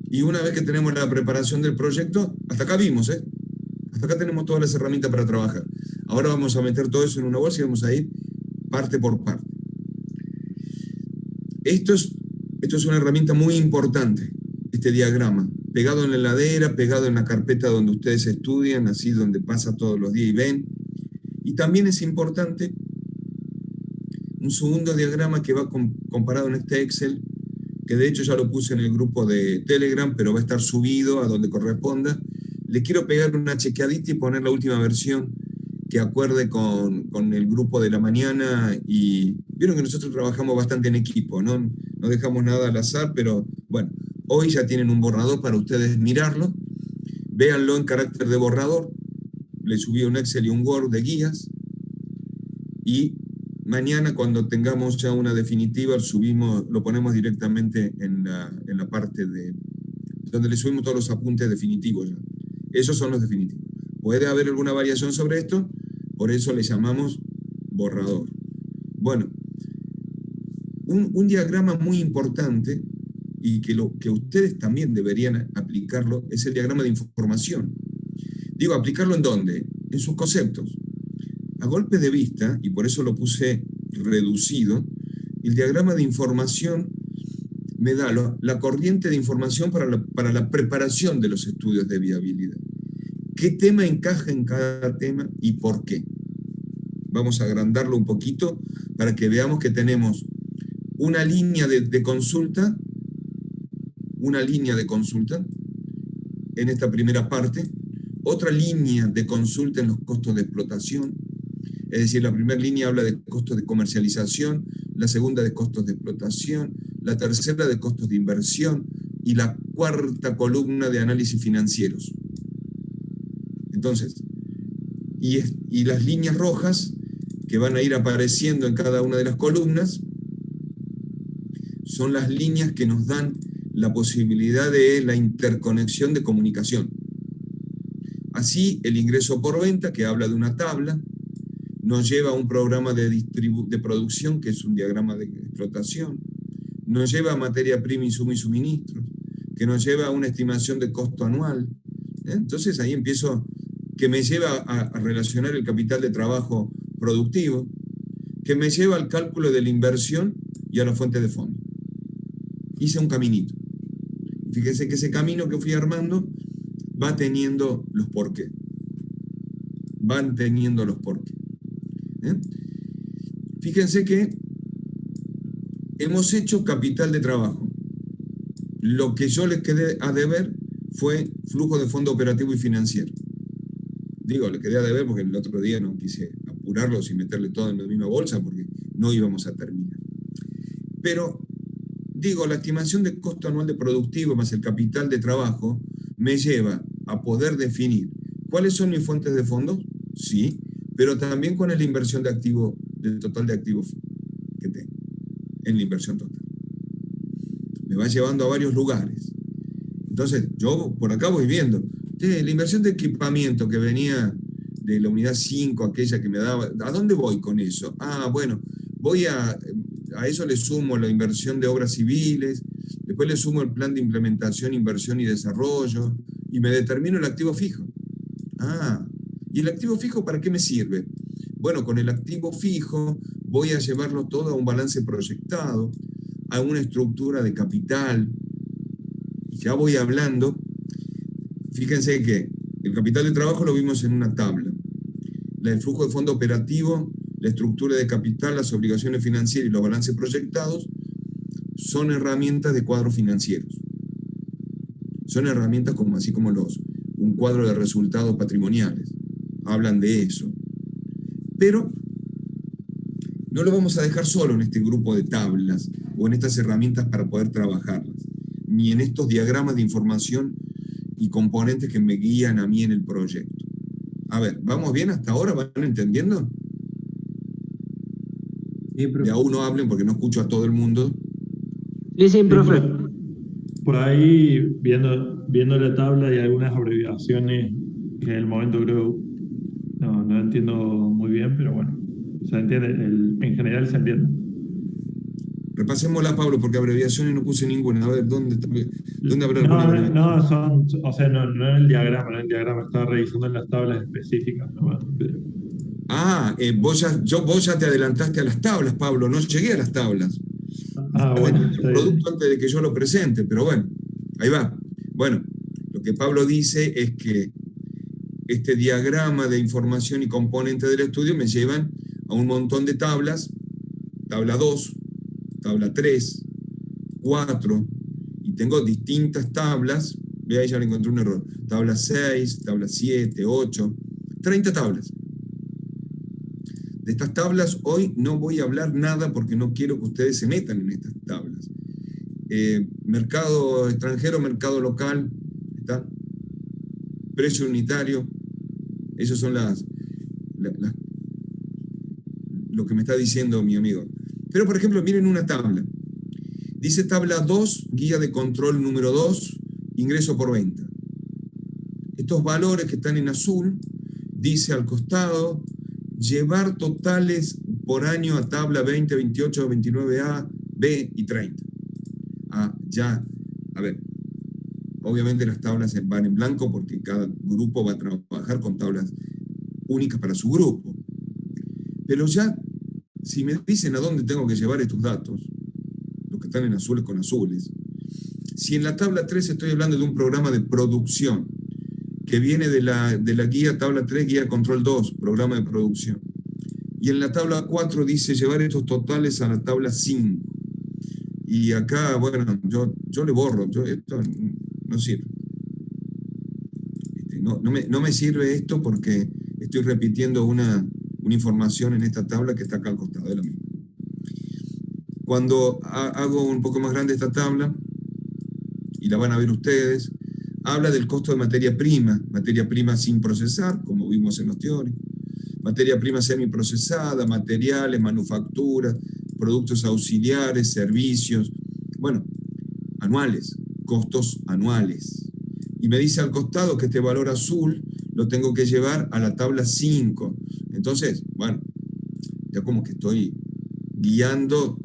Y una vez que tenemos la preparación del proyecto, hasta acá vimos, hasta acá tenemos todas las herramientas para trabajar. Ahora vamos a meter todo eso en una bolsa y vamos a ir parte por parte. Esto es una herramienta muy importante, este diagrama, pegado en la heladera, pegado en la carpeta donde ustedes estudian, así donde pasa todos los días y ven. Y también es importante un segundo diagrama que va comparado en este Excel que de hecho ya lo puse en el grupo de Telegram, pero va a estar subido a donde corresponda. Le quiero pegar una chequeadita y poner la última versión que acuerde con el grupo de la mañana, y vieron que nosotros trabajamos bastante en equipo, no dejamos nada al azar, pero bueno, hoy ya tienen un borrador para ustedes mirarlo, véanlo en carácter de borrador, le subí un Excel y un Word de guías, y mañana cuando tengamos ya una definitiva lo ponemos directamente en la parte de donde le subimos todos los apuntes definitivos ya. Esos son los definitivos. Puede haber alguna variación sobre esto, por eso le llamamos borrador. Bueno, un diagrama muy importante y que ustedes también deberían aplicarlo es el diagrama de información. Digo, ¿aplicarlo en dónde? En sus conceptos. A golpe de vista, y por eso lo puse reducido, el diagrama de información me da la corriente de información para la preparación de los estudios de viabilidad. ¿Qué tema encaja en cada tema y por qué? Vamos a agrandarlo un poquito para que veamos que tenemos una línea de consulta, en esta primera parte, otra línea de consulta en los costos de explotación, es decir, la primera línea habla de costos de comercialización, la segunda de costos de explotación, la tercera de costos de inversión y la cuarta columna de análisis financieros. Entonces, y las líneas rojas que van a ir apareciendo en cada una de las columnas son las líneas que nos dan la posibilidad de la interconexión de comunicación. Así, el ingreso por venta, que habla de una tabla, nos lleva a un programa de producción, que es un diagrama de explotación, nos lleva a materia prima, insumo y suministros, que nos lleva a una estimación de costo anual. Entonces ahí empiezo, que me lleva a relacionar el capital de trabajo productivo, que me lleva al cálculo de la inversión y a la fuente de fondo. Hice un caminito. Fíjense que ese camino que fui armando va teniendo los porqué. Van teniendo los porqué. Fíjense que hemos hecho capital de trabajo. Lo que yo les quedé a deber fue flujo de fondo operativo y financiero. Digo, le quedé a deber porque el otro día no quise apurarlos y meterle todo en la misma bolsa porque no íbamos a terminar. Pero, digo, la estimación de costo anual de productivo más el capital de trabajo me lleva a poder definir cuáles son mis fuentes de fondos, sí, pero también cuál es la inversión de activo, del total de activos que tengo en la inversión total. Me va llevando a varios lugares. Entonces, yo por acá voy viendo. La inversión de equipamiento que venía de la unidad 5, aquella que me daba, ¿a dónde voy con eso? Ah, bueno, voy a eso le sumo la inversión de obras civiles, después le sumo el plan de implementación, inversión y desarrollo, y me determino el activo fijo. Ah, ¿y el activo fijo para qué me sirve? Bueno, con el activo fijo voy a llevarlo todo a un balance proyectado, a una estructura de capital. Ya voy hablando. Fíjense que el capital de trabajo lo vimos en una tabla. El flujo de fondo operativo, la estructura de capital, las obligaciones financieras y los balances proyectados son herramientas de cuadros financieros. Son herramientas así como un cuadro de resultados patrimoniales. Hablan de eso. Pero no lo vamos a dejar solo en este grupo de tablas o en estas herramientas para poder trabajarlas, ni en estos diagramas de información y componentes que me guían a mí en el proyecto. A ver, ¿vamos bien hasta ahora? ¿Van entendiendo? Sí, profe. De a uno hablen porque no escucho a todo el mundo. Sí, profe. Por ahí, viendo la tabla y algunas abreviaciones que en el momento creo no entiendo muy bien, pero bueno, se entiende, en general se entiende. Repasémosla, Pablo, porque abreviaciones no puse ninguna. A ver, ¿dónde habrá alguna abreviación? No en el diagrama, estaba revisando en las tablas específicas nomás. Vos ya te adelantaste a las tablas, Pablo, no llegué a las tablas. Bueno. El producto antes de que yo lo presente, pero bueno, ahí va. Bueno, lo que Pablo dice es que este diagrama de información y componentes del estudio me llevan a un montón de tablas, tabla 2, tabla 3, 4, y tengo distintas tablas. Ve ahí, ya le encontré un error. Tabla 6, tabla 7, 8, 30 tablas. De estas tablas hoy no voy a hablar nada porque no quiero que ustedes se metan en estas tablas. Mercado extranjero, mercado local, ¿está? Precio unitario, esas son lo que me está diciendo mi amigo. Pero, por ejemplo, miren una tabla. Dice tabla 2, guía de control número 2, ingreso por venta. Estos valores que están en azul, dice al costado, llevar totales por año a tabla 20, 28, 29A, B y 30. Ya, a ver, obviamente las tablas van en blanco porque cada grupo va a trabajar con tablas únicas para su grupo. Pero ya, si me dicen a dónde tengo que llevar estos datos, los que están en azules con azules, si en la tabla 3 estoy hablando de un programa de producción que viene de la guía tabla 3, guía control 2, programa de producción, y en la tabla 4 dice llevar estos totales a la tabla 5, y acá, bueno, yo le borro, esto no sirve. No me sirve esto porque estoy repitiendo una información en esta tabla que está acá al costado, es lo mismo. Cuando hago un poco más grande esta tabla, y la van a ver ustedes, habla del costo de materia prima sin procesar, como vimos en los teóricos, materia prima semiprocesada, materiales, manufacturas, productos auxiliares, servicios, bueno, anuales, costos anuales. Y me dice al costado que este valor azul lo tengo que llevar a la tabla 5. Entonces, bueno, ya como que estoy guiando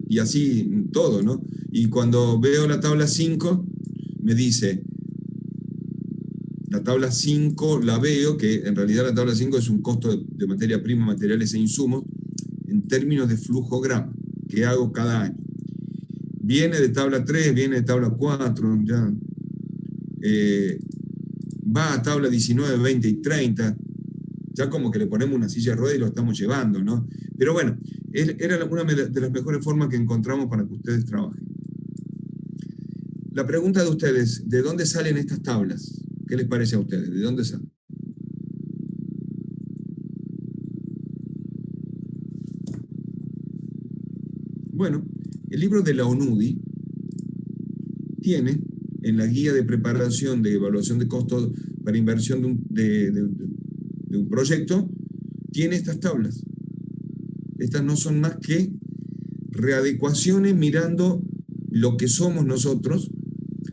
y así todo, ¿no? Y cuando veo la tabla 5, me dice, la tabla 5 la veo, que en realidad la tabla 5 es un costo de materia prima, materiales e insumos, en términos de flujo gramo, que hago cada año. Viene de tabla 3, viene de tabla 4, ya. Va a tabla 19, 20 y 30, ya como que le ponemos una silla de ruedas y lo estamos llevando, ¿no? Pero bueno, era una de las mejores formas que encontramos para que ustedes trabajen. La pregunta de ustedes, ¿de dónde salen estas tablas? ¿Qué les parece a ustedes? ¿De dónde salen? Bueno, el libro de la ONUDI tiene en la guía de preparación de evaluación de costos para inversión de un proyecto, tiene estas tablas. Estas no son más que readecuaciones mirando lo que somos nosotros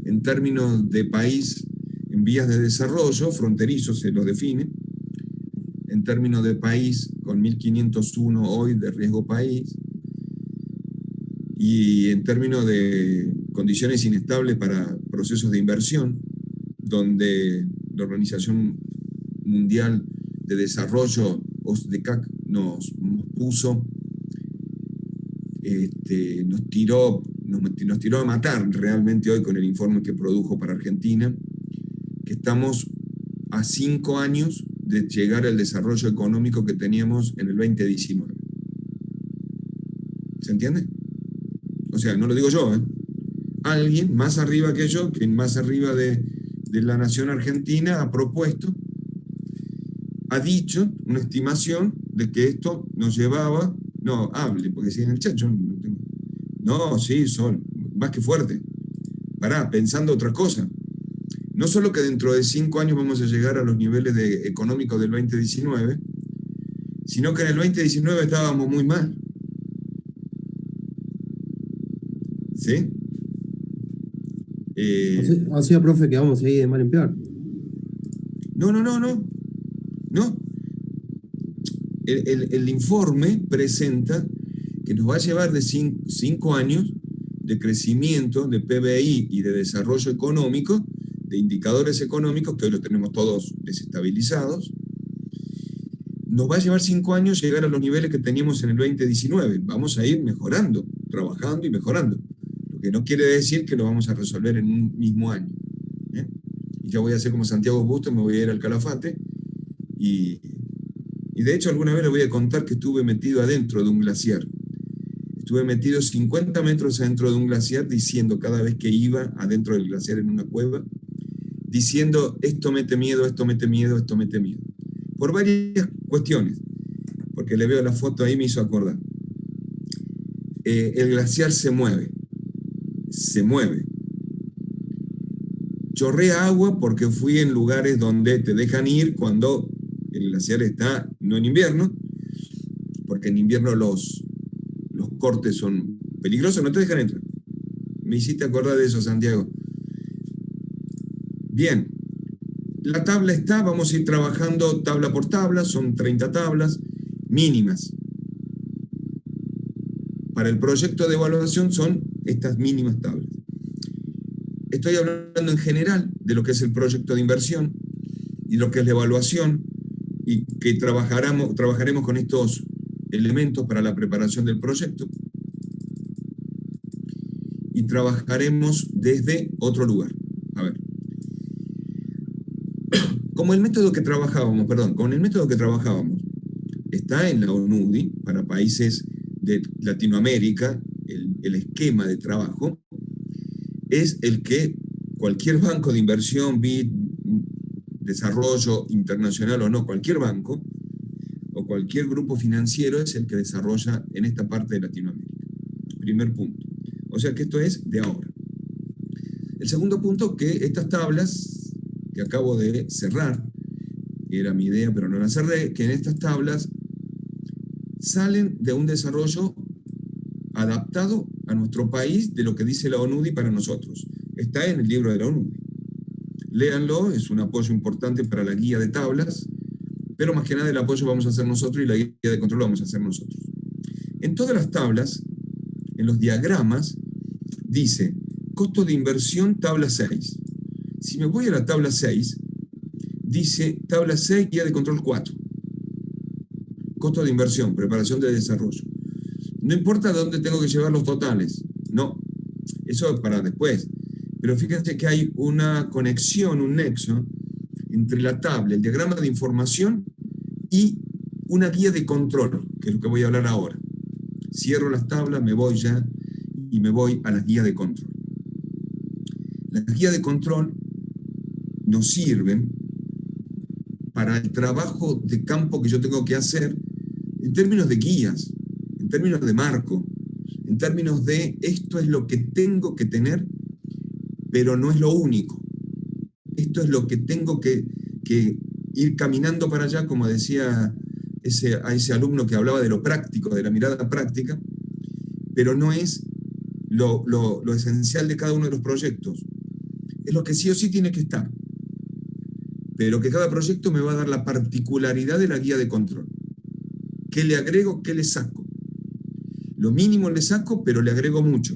en términos de país en vías de desarrollo, fronterizo se lo define, en términos de país con 1501 hoy de riesgo país, y en términos de condiciones inestables para procesos de inversión, donde la Organización Mundial de Desarrollo, OSDECAC, nos puso, nos tiró a matar realmente hoy con el informe que produjo para Argentina, que estamos a 5 años de llegar al desarrollo económico que teníamos en el 2019. ¿Se entiende? O sea, no lo digo yo, ¿eh? Alguien más arriba que yo, que más arriba de la nación argentina, ha propuesto, ha dicho una estimación de que esto nos llevaba, no, hable, porque si en el chat yo no tengo, no, sí, Sol, más que fuerte, pará, pensando otra cosa, no solo que dentro de 5 años vamos a llegar a los niveles económicos del 2019, sino que en el 2019 estábamos muy mal. ¿Sí? O sea, profe, que vamos a ir de mal en peor. No. El informe presenta que nos va a llevar de 5 años de crecimiento, de PBI y de desarrollo económico, de indicadores económicos, que hoy los tenemos todos desestabilizados. Nos va a llevar 5 años llegar a los niveles que teníamos en el 2019. Vamos a ir mejorando, trabajando y mejorando. Lo que no quiere decir que lo vamos a resolver en un mismo año. Y ya voy a hacer como Santiago Bustos, me voy a ir al Calafate. Y de hecho alguna vez les voy a contar que estuve metido adentro de un glaciar. Estuve metido 50 metros adentro de un glaciar diciendo cada vez que iba adentro del glaciar en una cueva, diciendo esto mete miedo, esto mete miedo, esto mete miedo. Por varias cuestiones, porque le veo la foto ahí, me hizo acordar. El glaciar se mueve. Chorrea agua porque fui en lugares donde te dejan ir cuando el glaciar está, no en invierno, porque en invierno los cortes son peligrosos, no te dejan entrar. Me hiciste acordar de eso, Santiago. Bien, la tabla está, vamos a ir trabajando tabla por tabla, son 30 tablas mínimas. Para el proyecto de evaluación son estas mínimas tablas. Estoy hablando en general de lo que es el proyecto de inversión y lo que es la evaluación, y que trabajaremos con estos elementos para la preparación del proyecto. Y trabajaremos desde otro lugar. A ver. Con el método que trabajábamos está en la ONUDI para países de Latinoamérica, el esquema de trabajo es el que cualquier banco de inversión, BID, desarrollo internacional o no, cualquier banco o cualquier grupo financiero es el que desarrolla en esta parte de Latinoamérica. Primer punto. O sea que esto es de ahora. El segundo punto, que estas tablas que acabo de cerrar, que era mi idea pero no la cerré, que en estas tablas salen de un desarrollo adaptado a nuestro país de lo que dice la ONUDI para nosotros. Está en el libro de la ONUDI. Léanlo, es un apoyo importante para la guía de tablas, pero más que nada el apoyo vamos a hacer nosotros y la guía de control vamos a hacer nosotros. En todas las tablas, en los diagramas, dice costo de inversión tabla 6. Si me voy a la tabla 6, dice tabla 6, guía de control 4. Costo de inversión, preparación de desarrollo. No importa dónde tengo que llevar los totales, no, eso es para después. Pero fíjense que hay una conexión, un nexo entre la tabla, el diagrama de información y una guía de control, que es lo que voy a hablar ahora. Cierro las tablas, me voy ya y me voy a las guías de control. Las guías de control nos sirven para el trabajo de campo que yo tengo que hacer en términos de guías, en términos de marco, en términos de esto es lo que tengo que tener, pero no es lo único. Esto es lo que tengo que ir caminando para allá, como decía a ese alumno que hablaba de lo práctico, de la mirada práctica, pero no es lo esencial de cada uno de los proyectos. Es lo que sí o sí tiene que estar. Pero que cada proyecto me va a dar la particularidad de la guía de control. ¿Qué le agrego? ¿Qué le saco? Lo mínimo le saco, pero le agrego mucho,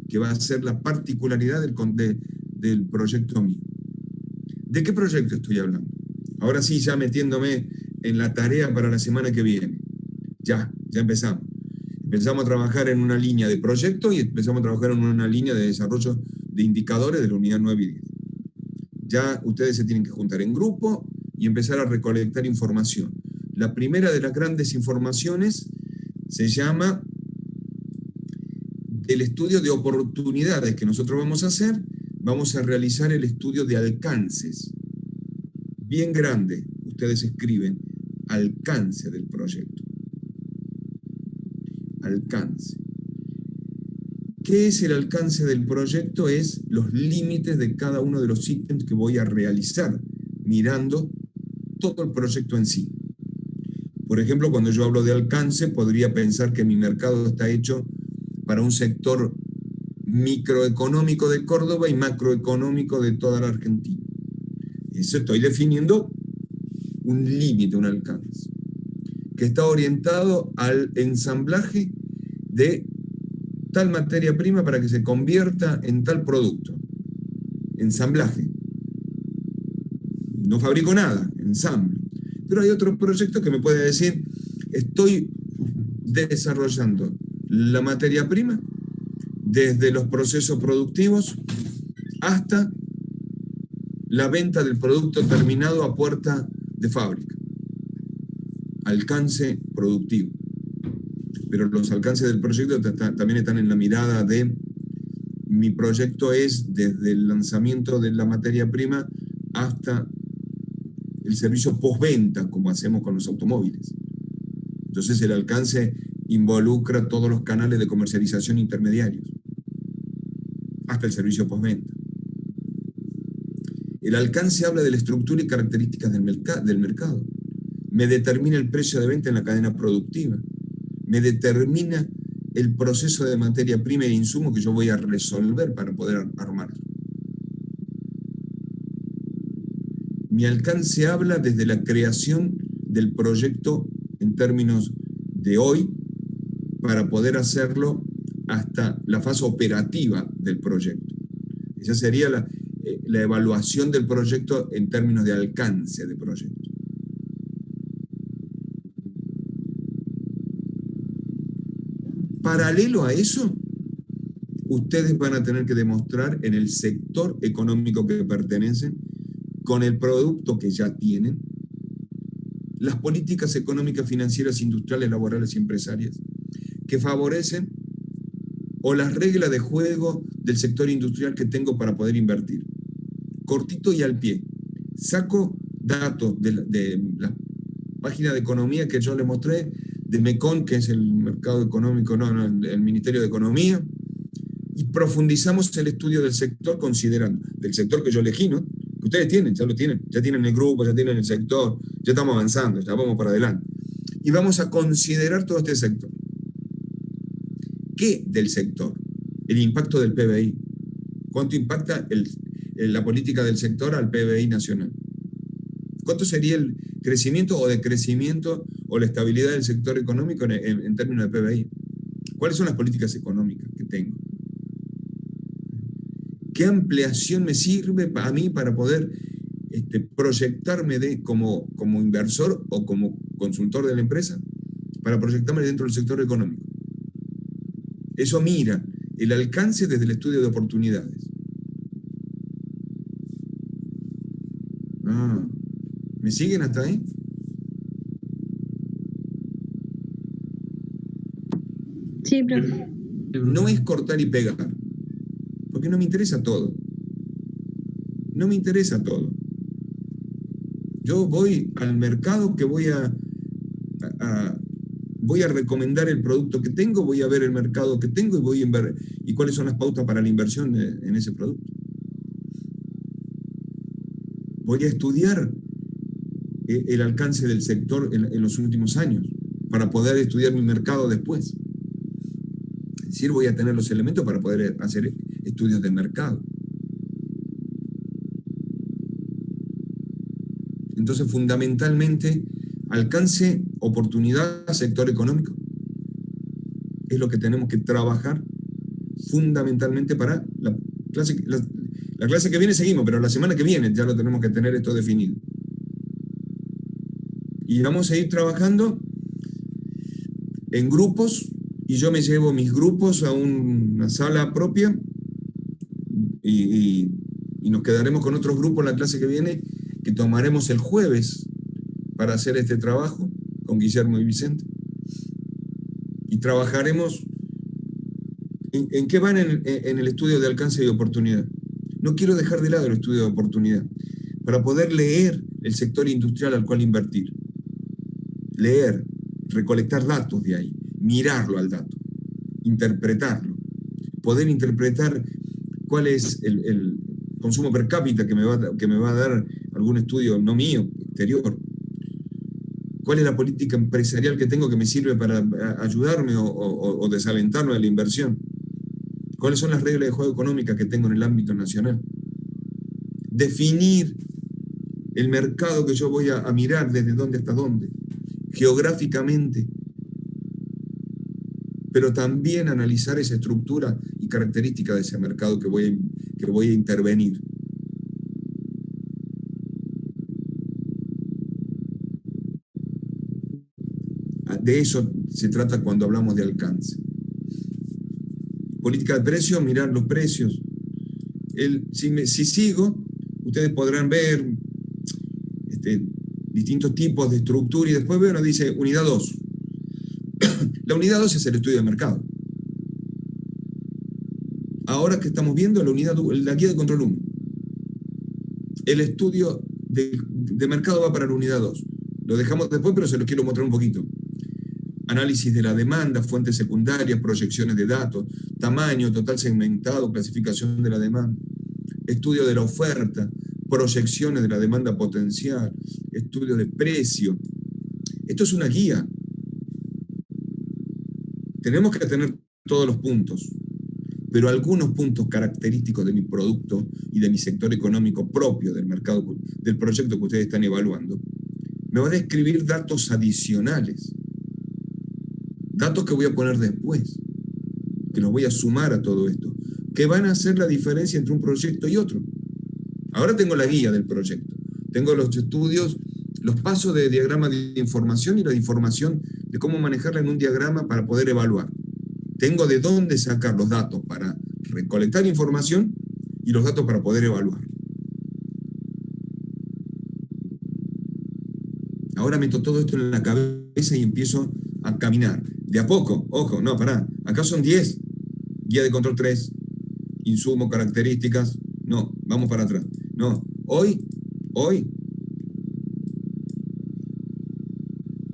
que va a ser la particularidad del proyecto mío. ¿De qué proyecto estoy hablando? Ahora sí, ya metiéndome en la tarea para la semana que viene. Ya empezamos. Empezamos a trabajar en una línea de proyecto y empezamos a trabajar en una línea de desarrollo de indicadores de la unidad 9 y 10. Ya ustedes se tienen que juntar en grupo y empezar a recolectar información. La primera de las grandes informaciones se llama el estudio de oportunidades que nosotros vamos a hacer. Vamos a realizar el estudio de alcances. Bien grande, ustedes escriben alcance del proyecto. Alcance. ¿Qué es el alcance del proyecto? Es los límites de cada uno de los ítems que voy a realizar, mirando todo el proyecto en sí. Por ejemplo, cuando yo hablo de alcance, podría pensar que mi mercado está hecho para un sector microeconómico de Córdoba y macroeconómico de toda la Argentina. Eso estoy definiendo un límite, un alcance, que está orientado al ensamblaje de tal materia prima para que se convierta en tal producto. Ensamblaje. No fabrico nada, ensamblo. Pero hay otro proyecto que me puede decir, estoy desarrollando la materia prima desde los procesos productivos hasta la venta del producto terminado a puerta de fábrica. Alcance productivo. pero los alcances del proyecto también están en la mirada de mi proyecto es desde el lanzamiento de la materia prima hasta el servicio postventa, como hacemos con los automóviles. Entonces el alcance involucra todos los canales de comercialización intermediarios, hasta el servicio postventa. El alcance habla de la estructura y características del mercado. Me determina el precio de venta en la cadena productiva. Me determina el proceso de materia prima e insumo que yo voy a resolver para poder armarlo. Mi alcance habla desde la creación del proyecto en términos de hoy para poder hacerlo hasta la fase operativa del proyecto. Esa sería la evaluación del proyecto en términos de alcance de proyecto. Paralelo a eso, ustedes van a tener que demostrar en el sector económico que pertenecen, con el producto que ya tienen, las políticas económicas, financieras, industriales, laborales y empresarias que favorecen o las reglas de juego del sector industrial que tengo para poder invertir. Cortito y al pie. Saco datos de la página de economía que yo les mostré, de MECON, que es el mercado económico, el Ministerio de Economía, y profundizamos el estudio del sector considerando, del sector que yo elegí, ¿no? Que ustedes tienen, ya lo tienen, ya tienen el grupo, ya tienen el sector, ya estamos avanzando, ya vamos para adelante. Y vamos a considerar todo este sector. ¿Qué del sector? El impacto del PBI. ¿Cuánto impacta la política del sector al PBI nacional? ¿Cuánto sería el crecimiento o decrecimiento o la estabilidad del sector económico en términos de PBI? ¿Cuáles son las políticas económicas que tengo? ¿Qué ampliación me sirve a mí para poder proyectarme como inversor o como consultor de la empresa? Para proyectarme dentro del sector económico. Eso mira el alcance desde el estudio de oportunidades. ¿Me siguen hasta ahí? Sí, profe. No es cortar y pegar, porque no me interesa todo. No me interesa todo. Yo voy al mercado que voy a recomendar el producto que tengo, voy a ver el mercado que tengo y voy a ver y cuáles son las pautas para la inversión en ese producto. Voy a estudiar el alcance del sector en los últimos años para poder estudiar mi mercado después. Es decir, voy a tener los elementos para poder hacer estudios de mercado. Entonces, fundamentalmente, alcance, oportunidad, sector económico. Es lo que tenemos que trabajar fundamentalmente para la clase que viene seguimos, pero la semana que viene ya lo tenemos que tener esto definido. Y vamos a ir trabajando en grupos, y yo me llevo mis grupos a una sala propia y nos quedaremos con otros grupos en la clase que viene, que tomaremos el jueves para hacer este trabajo con Guillermo y Vicente. Y trabajaremos en qué van en el estudio de alcance y oportunidad. No quiero dejar de lado el estudio de oportunidad para poder leer el sector industrial al cual invertir. Leer, recolectar datos de ahí, mirarlo al dato, interpretarlo, poder interpretar cuál es el consumo per cápita que me va a dar algún estudio no mío, exterior. ¿Cuál es la política empresarial que tengo que me sirve para ayudarme o desalentarme de la inversión? ¿Cuáles son las reglas de juego económicas que tengo en el ámbito nacional? Definir el mercado que yo voy a mirar, desde dónde hasta dónde, geográficamente, pero también analizar esa estructura y característica de ese mercado que voy a intervenir. De eso se trata cuando hablamos de alcance. Política de precios, mirar los precios. Si sigo, ustedes podrán ver distintos tipos de estructura y después dice unidad 2. La unidad 2 es el estudio de mercado. Ahora que estamos viendo la guía de control 1. El estudio de mercado va para la unidad 2. Lo dejamos después, pero se lo quiero mostrar un poquito. Análisis de la demanda, fuentes secundarias, proyecciones de datos, tamaño total segmentado, clasificación de la demanda, estudio de la oferta, proyecciones de la demanda potencial, estudio de precio. Esto es una guía. Tenemos que tener todos los puntos, pero algunos puntos característicos de mi producto y de mi sector económico propio del mercado, del proyecto que ustedes están evaluando, me va a describir datos adicionales, datos que voy a poner después, que los voy a sumar a todo esto, que van a hacer la diferencia entre un proyecto y otro. Ahora tengo la guía del proyecto, tengo los estudios, los pasos de diagrama de información y la información de cómo manejarla en un diagrama para poder evaluar. Tengo de dónde sacar los datos para recolectar información y los datos para poder evaluar. Ahora meto todo esto en la cabeza y empiezo a caminar. De a poco, ojo, no, pará. Acá son 10. Guía de control 3. Insumo, características. No, vamos para atrás. No, hoy,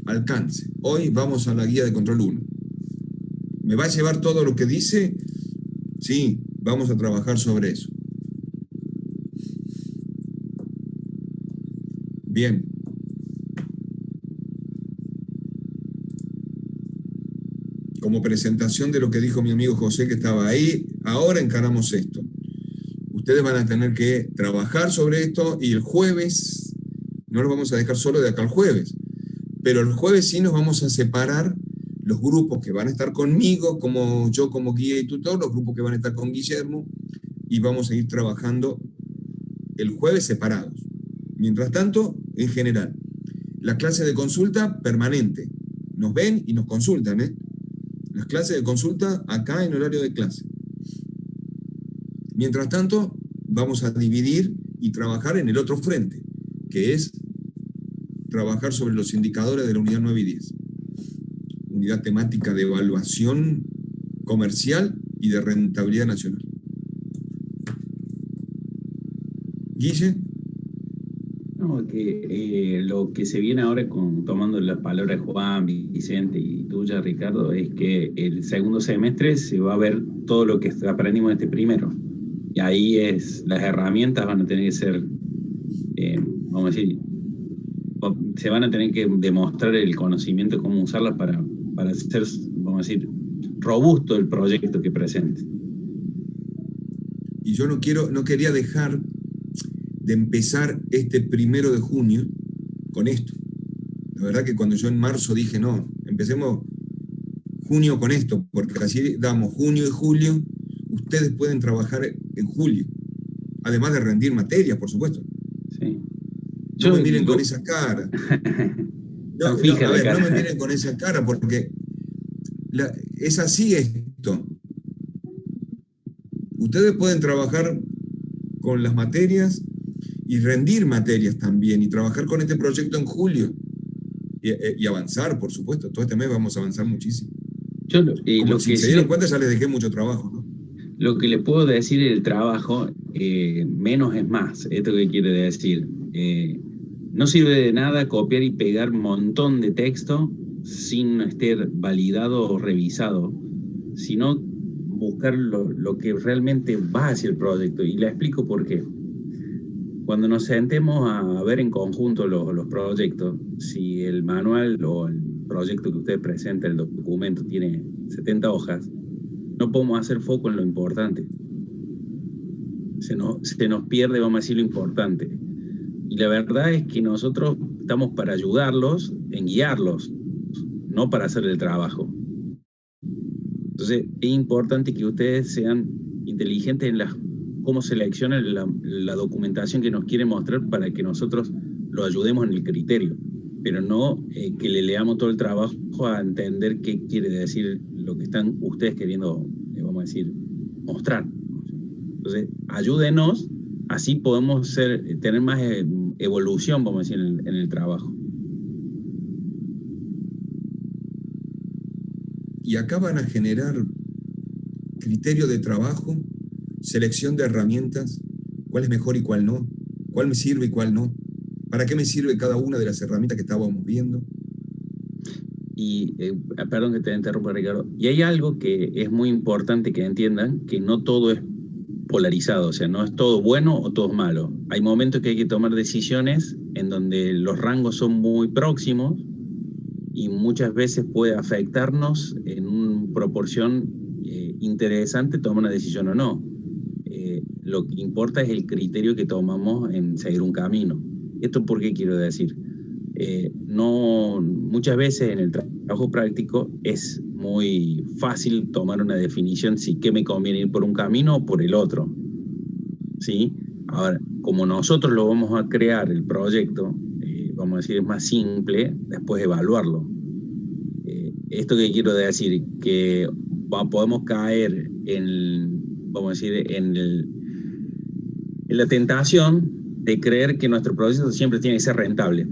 alcance. Hoy vamos a la guía de control 1. ¿Me va a llevar todo lo que dice? Sí, vamos a trabajar sobre eso. Bien. Como presentación de lo que dijo mi amigo José que estaba ahí, ahora encaramos esto. Ustedes van a tener que trabajar sobre esto y el jueves, no lo vamos a dejar solo de acá al jueves, pero el jueves sí nos vamos a separar los grupos que van a estar conmigo, como yo como guía y tutor, los grupos que van a estar con Guillermo, y vamos a ir trabajando el jueves separados. Mientras tanto, en general, la clase de consulta permanente. Nos ven y nos consultan, ¿eh? Las clases de consulta acá en horario de clase. Mientras tanto, vamos a dividir y trabajar en el otro frente, que es trabajar sobre los indicadores de la unidad 9 y 10. Unidad temática de evaluación comercial y de rentabilidad nacional. Guille. No, que lo que se viene ahora tomando las palabras de Juan, Vicente y tuya, Ricardo, es que el segundo semestre se va a ver todo lo que aprendimos en este primero. Y ahí las herramientas van a tener que ser, vamos a decir, se van a tener que demostrar el conocimiento de cómo usarlas para hacer, vamos a decir, robusto el proyecto que presente. Y yo no quería dejar de empezar este 1 de junio con esto. La verdad que cuando yo en marzo dije, no, empecemos junio con esto, porque así damos junio y julio, ustedes pueden trabajar en julio, además de rendir materias, por supuesto. Sí. No me miren con esa cara. No me miren con esa cara, porque es así esto. Ustedes pueden trabajar con las materias y rendir materias también, y trabajar con este proyecto en julio, y avanzar, por supuesto. Todo este mes vamos a avanzar muchísimo. Como si se dieron cuenta, ya les dejé mucho trabajo, ¿no? Lo que le puedo decir del trabajo, menos es más. ¿Esto qué quiere decir? No sirve de nada copiar y pegar un montón de texto sin estar validado o revisado, sino buscar lo que realmente va hacia el proyecto. Y le explico por qué. Cuando nos sentemos a ver en conjunto los proyectos, si el manual o el proyecto que usted presenta, el documento, tiene 70 hojas, no podemos hacer foco en lo importante. Se nos pierde, vamos a decir, lo importante. Y la verdad es que nosotros estamos para ayudarlos, en guiarlos, no para hacer el trabajo. Entonces, es importante que ustedes sean inteligentes en cómo seleccionan la documentación que nos quieren mostrar para que nosotros lo ayudemos en el criterio, pero no que le leamos todo el trabajo a entender qué quiere decir lo que están ustedes queriendo, vamos a decir, mostrar. Entonces, ayúdenos, así podemos tener más evolución, vamos a decir, en el trabajo. y acá van a generar criterio de trabajo, selección de herramientas, cuál es mejor y cuál no, cuál me sirve y cuál no, para qué me sirve cada una de las herramientas que estábamos viendo. Y, perdón que te interrumpa, Ricardo, y hay algo que es muy importante que entiendan, que no todo es polarizado, o sea, no es todo bueno o todo malo. Hay momentos que hay que tomar decisiones en donde los rangos son muy próximos y muchas veces puede afectarnos en una proporción interesante tomar una decisión o no. Lo que importa es el criterio que tomamos en seguir un camino. ¿Esto por qué quiero decir? No, muchas veces en el trabajo práctico es muy fácil tomar una definición si qué me conviene ir por un camino o por el otro, ¿sí? Ahora, como nosotros lo vamos a crear el proyecto, vamos a decir, es más simple después evaluarlo. Esto que quiero decir, que podemos caer en, vamos a decir, en la tentación de creer que nuestro proyecto siempre tiene que ser rentable.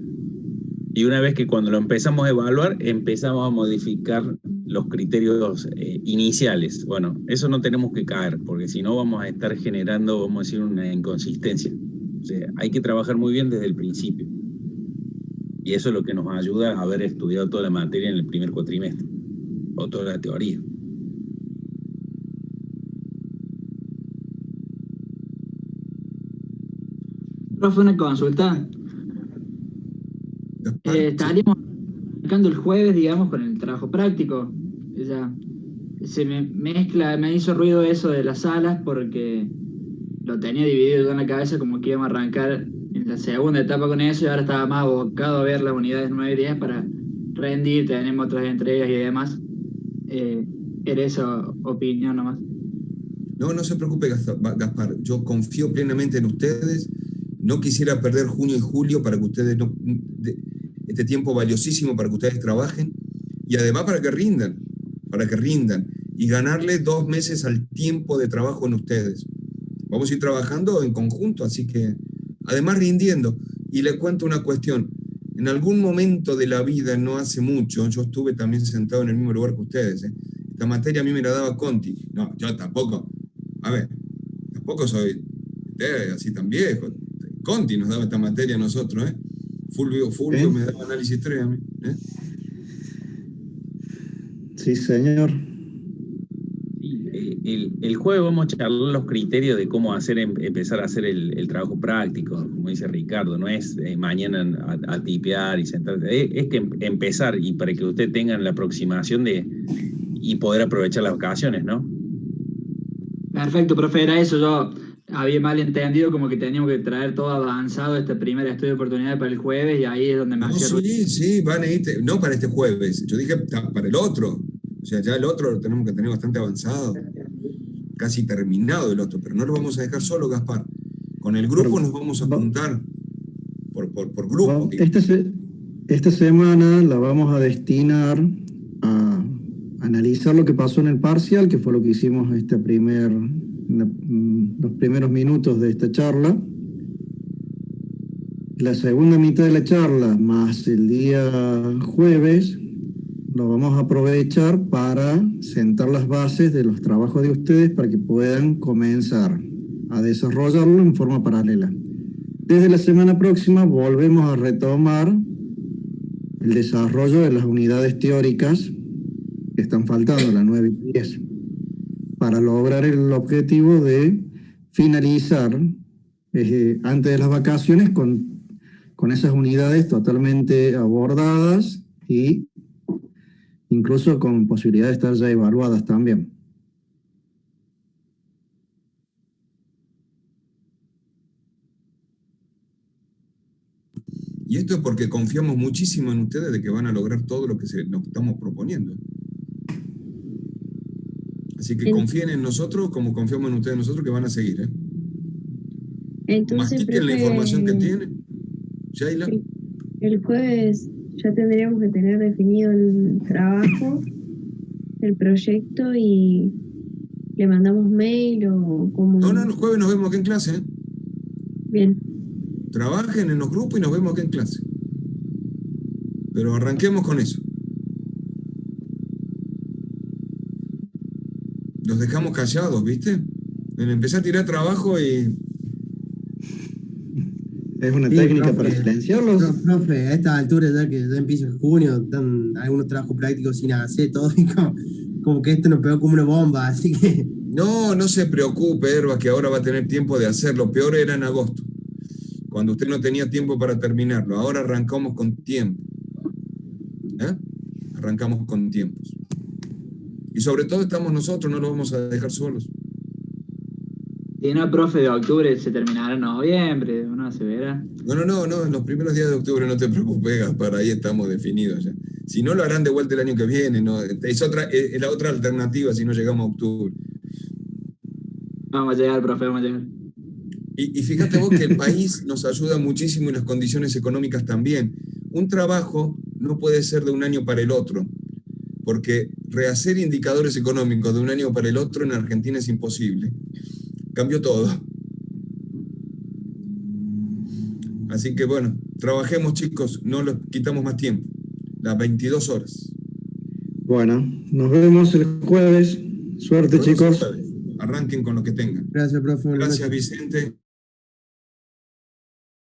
Y una vez que cuando lo empezamos a evaluar, empezamos a modificar los criterios iniciales. Bueno, eso no tenemos que caer, porque si no vamos a estar generando, vamos a decir, una inconsistencia. O sea, hay que trabajar muy bien desde el principio. Y eso es lo que nos ayuda a haber estudiado toda la materia en el primer cuatrimestre, o toda la teoría. Profe, una consulta. Estaríamos arrancando el jueves, digamos, con el trabajo práctico. Ya se me mezcla, me hizo ruido eso de las salas porque lo tenía dividido yo en la cabeza como que íbamos a arrancar en la segunda etapa con eso y ahora estaba más abocado a ver las unidades 9 y 10 para rendir, tenemos otras entregas y demás. Era esa opinión nomás. No se preocupe, Gaspar. Yo confío plenamente en ustedes. No quisiera perder junio y julio para que ustedes este tiempo valiosísimo para que ustedes trabajen y además para que rindan y ganarle 2 meses al tiempo de trabajo en ustedes. Vamos a ir trabajando en conjunto, así que además rindiendo. Y le cuento una cuestión. En algún momento de la vida, no hace mucho, yo estuve también sentado en el mismo lugar que ustedes. Esta materia a mí me la daba Conti. No, yo tampoco. A ver, tampoco soy así tan viejo. Conti nos daba esta materia a nosotros, ¿eh? Fulvio me daba análisis 3 a mí, ¿eh? Sí, señor. El jueves vamos a charlar los criterios de cómo empezar a hacer el trabajo práctico, como dice Ricardo. No es mañana a tipear y sentarse, es que empezar y para que usted tenga la aproximación y poder aprovechar las vacaciones, ¿no? Perfecto, profe, era eso. Yo había mal entendido como que teníamos que traer todo avanzado este primer estudio de oportunidad para el jueves y ahí es donde me hacía ruido. Sí, van a ir, no para este jueves, yo dije para el otro. O sea, ya el otro lo tenemos que tener bastante avanzado, casi terminado el otro, pero no lo vamos a dejar solo, Gaspar. Con el grupo nos vamos a juntar por grupo. Esta semana la vamos a destinar a analizar lo que pasó en el parcial, que fue lo que hicimos los primeros minutos de esta charla. La segunda mitad de la charla, más el día jueves, lo vamos a aprovechar para sentar las bases de los trabajos de ustedes para que puedan comenzar a desarrollarlo en forma paralela. Desde la semana próxima volvemos a retomar el desarrollo de las unidades teóricas que están faltando, las 9 y 10, para lograr el objetivo de finalizar antes de las vacaciones con esas unidades totalmente abordadas y incluso con posibilidad de estar ya evaluadas también. Y esto es porque confiamos muchísimo en ustedes de que van a lograr todo lo que nos estamos proponiendo. Así que confíen en nosotros como confiamos en ustedes nosotros que van a seguir, ¿eh? Entonces, mastiquen la información que tienen. Sheila. El jueves ya tendríamos que tener definido el trabajo, el proyecto y le mandamos mail o como... No, el jueves nos vemos aquí en clase, ¿eh? Bien. Trabajen en los grupos y nos vemos aquí en clase. Pero arranquemos con eso. los dejamos callados, ¿viste? Empecé a tirar trabajo y... Es una técnica profe, para silenciarlos. Profe, a esta altura ya que ya empieza el junio, están algunos trabajos prácticos sin hacer, todo, y como que esto nos pegó como una bomba, así que... No se preocupe, Herba, que ahora va a tener tiempo de hacerlo. Peor era en agosto, cuando usted no tenía tiempo para terminarlo. Ahora arrancamos con tiempo. Arrancamos con tiempos. Y sobre todo estamos nosotros, no lo vamos a dejar solos. Y no, profe, de octubre se terminará en noviembre, ¿no? Se verá. No, en los primeros días de octubre no te preocupes, Gaspar, ahí estamos definidos ya. Si no, lo harán de vuelta el año que viene, ¿no? Es la otra alternativa si no llegamos a octubre. Vamos a llegar, profe, vamos a llegar. Y fíjate vos que el país nos ayuda muchísimo y las condiciones económicas también. Un trabajo no puede ser de un año para el otro, porque rehacer indicadores económicos de un año para el otro en Argentina es imposible. Cambió todo. Así que bueno, trabajemos, chicos, no les quitamos más tiempo. Las 22 horas. Bueno, nos vemos el jueves. Suerte, chicos. Arranquen con lo que tengan. Gracias, profe. Gracias, Vicente.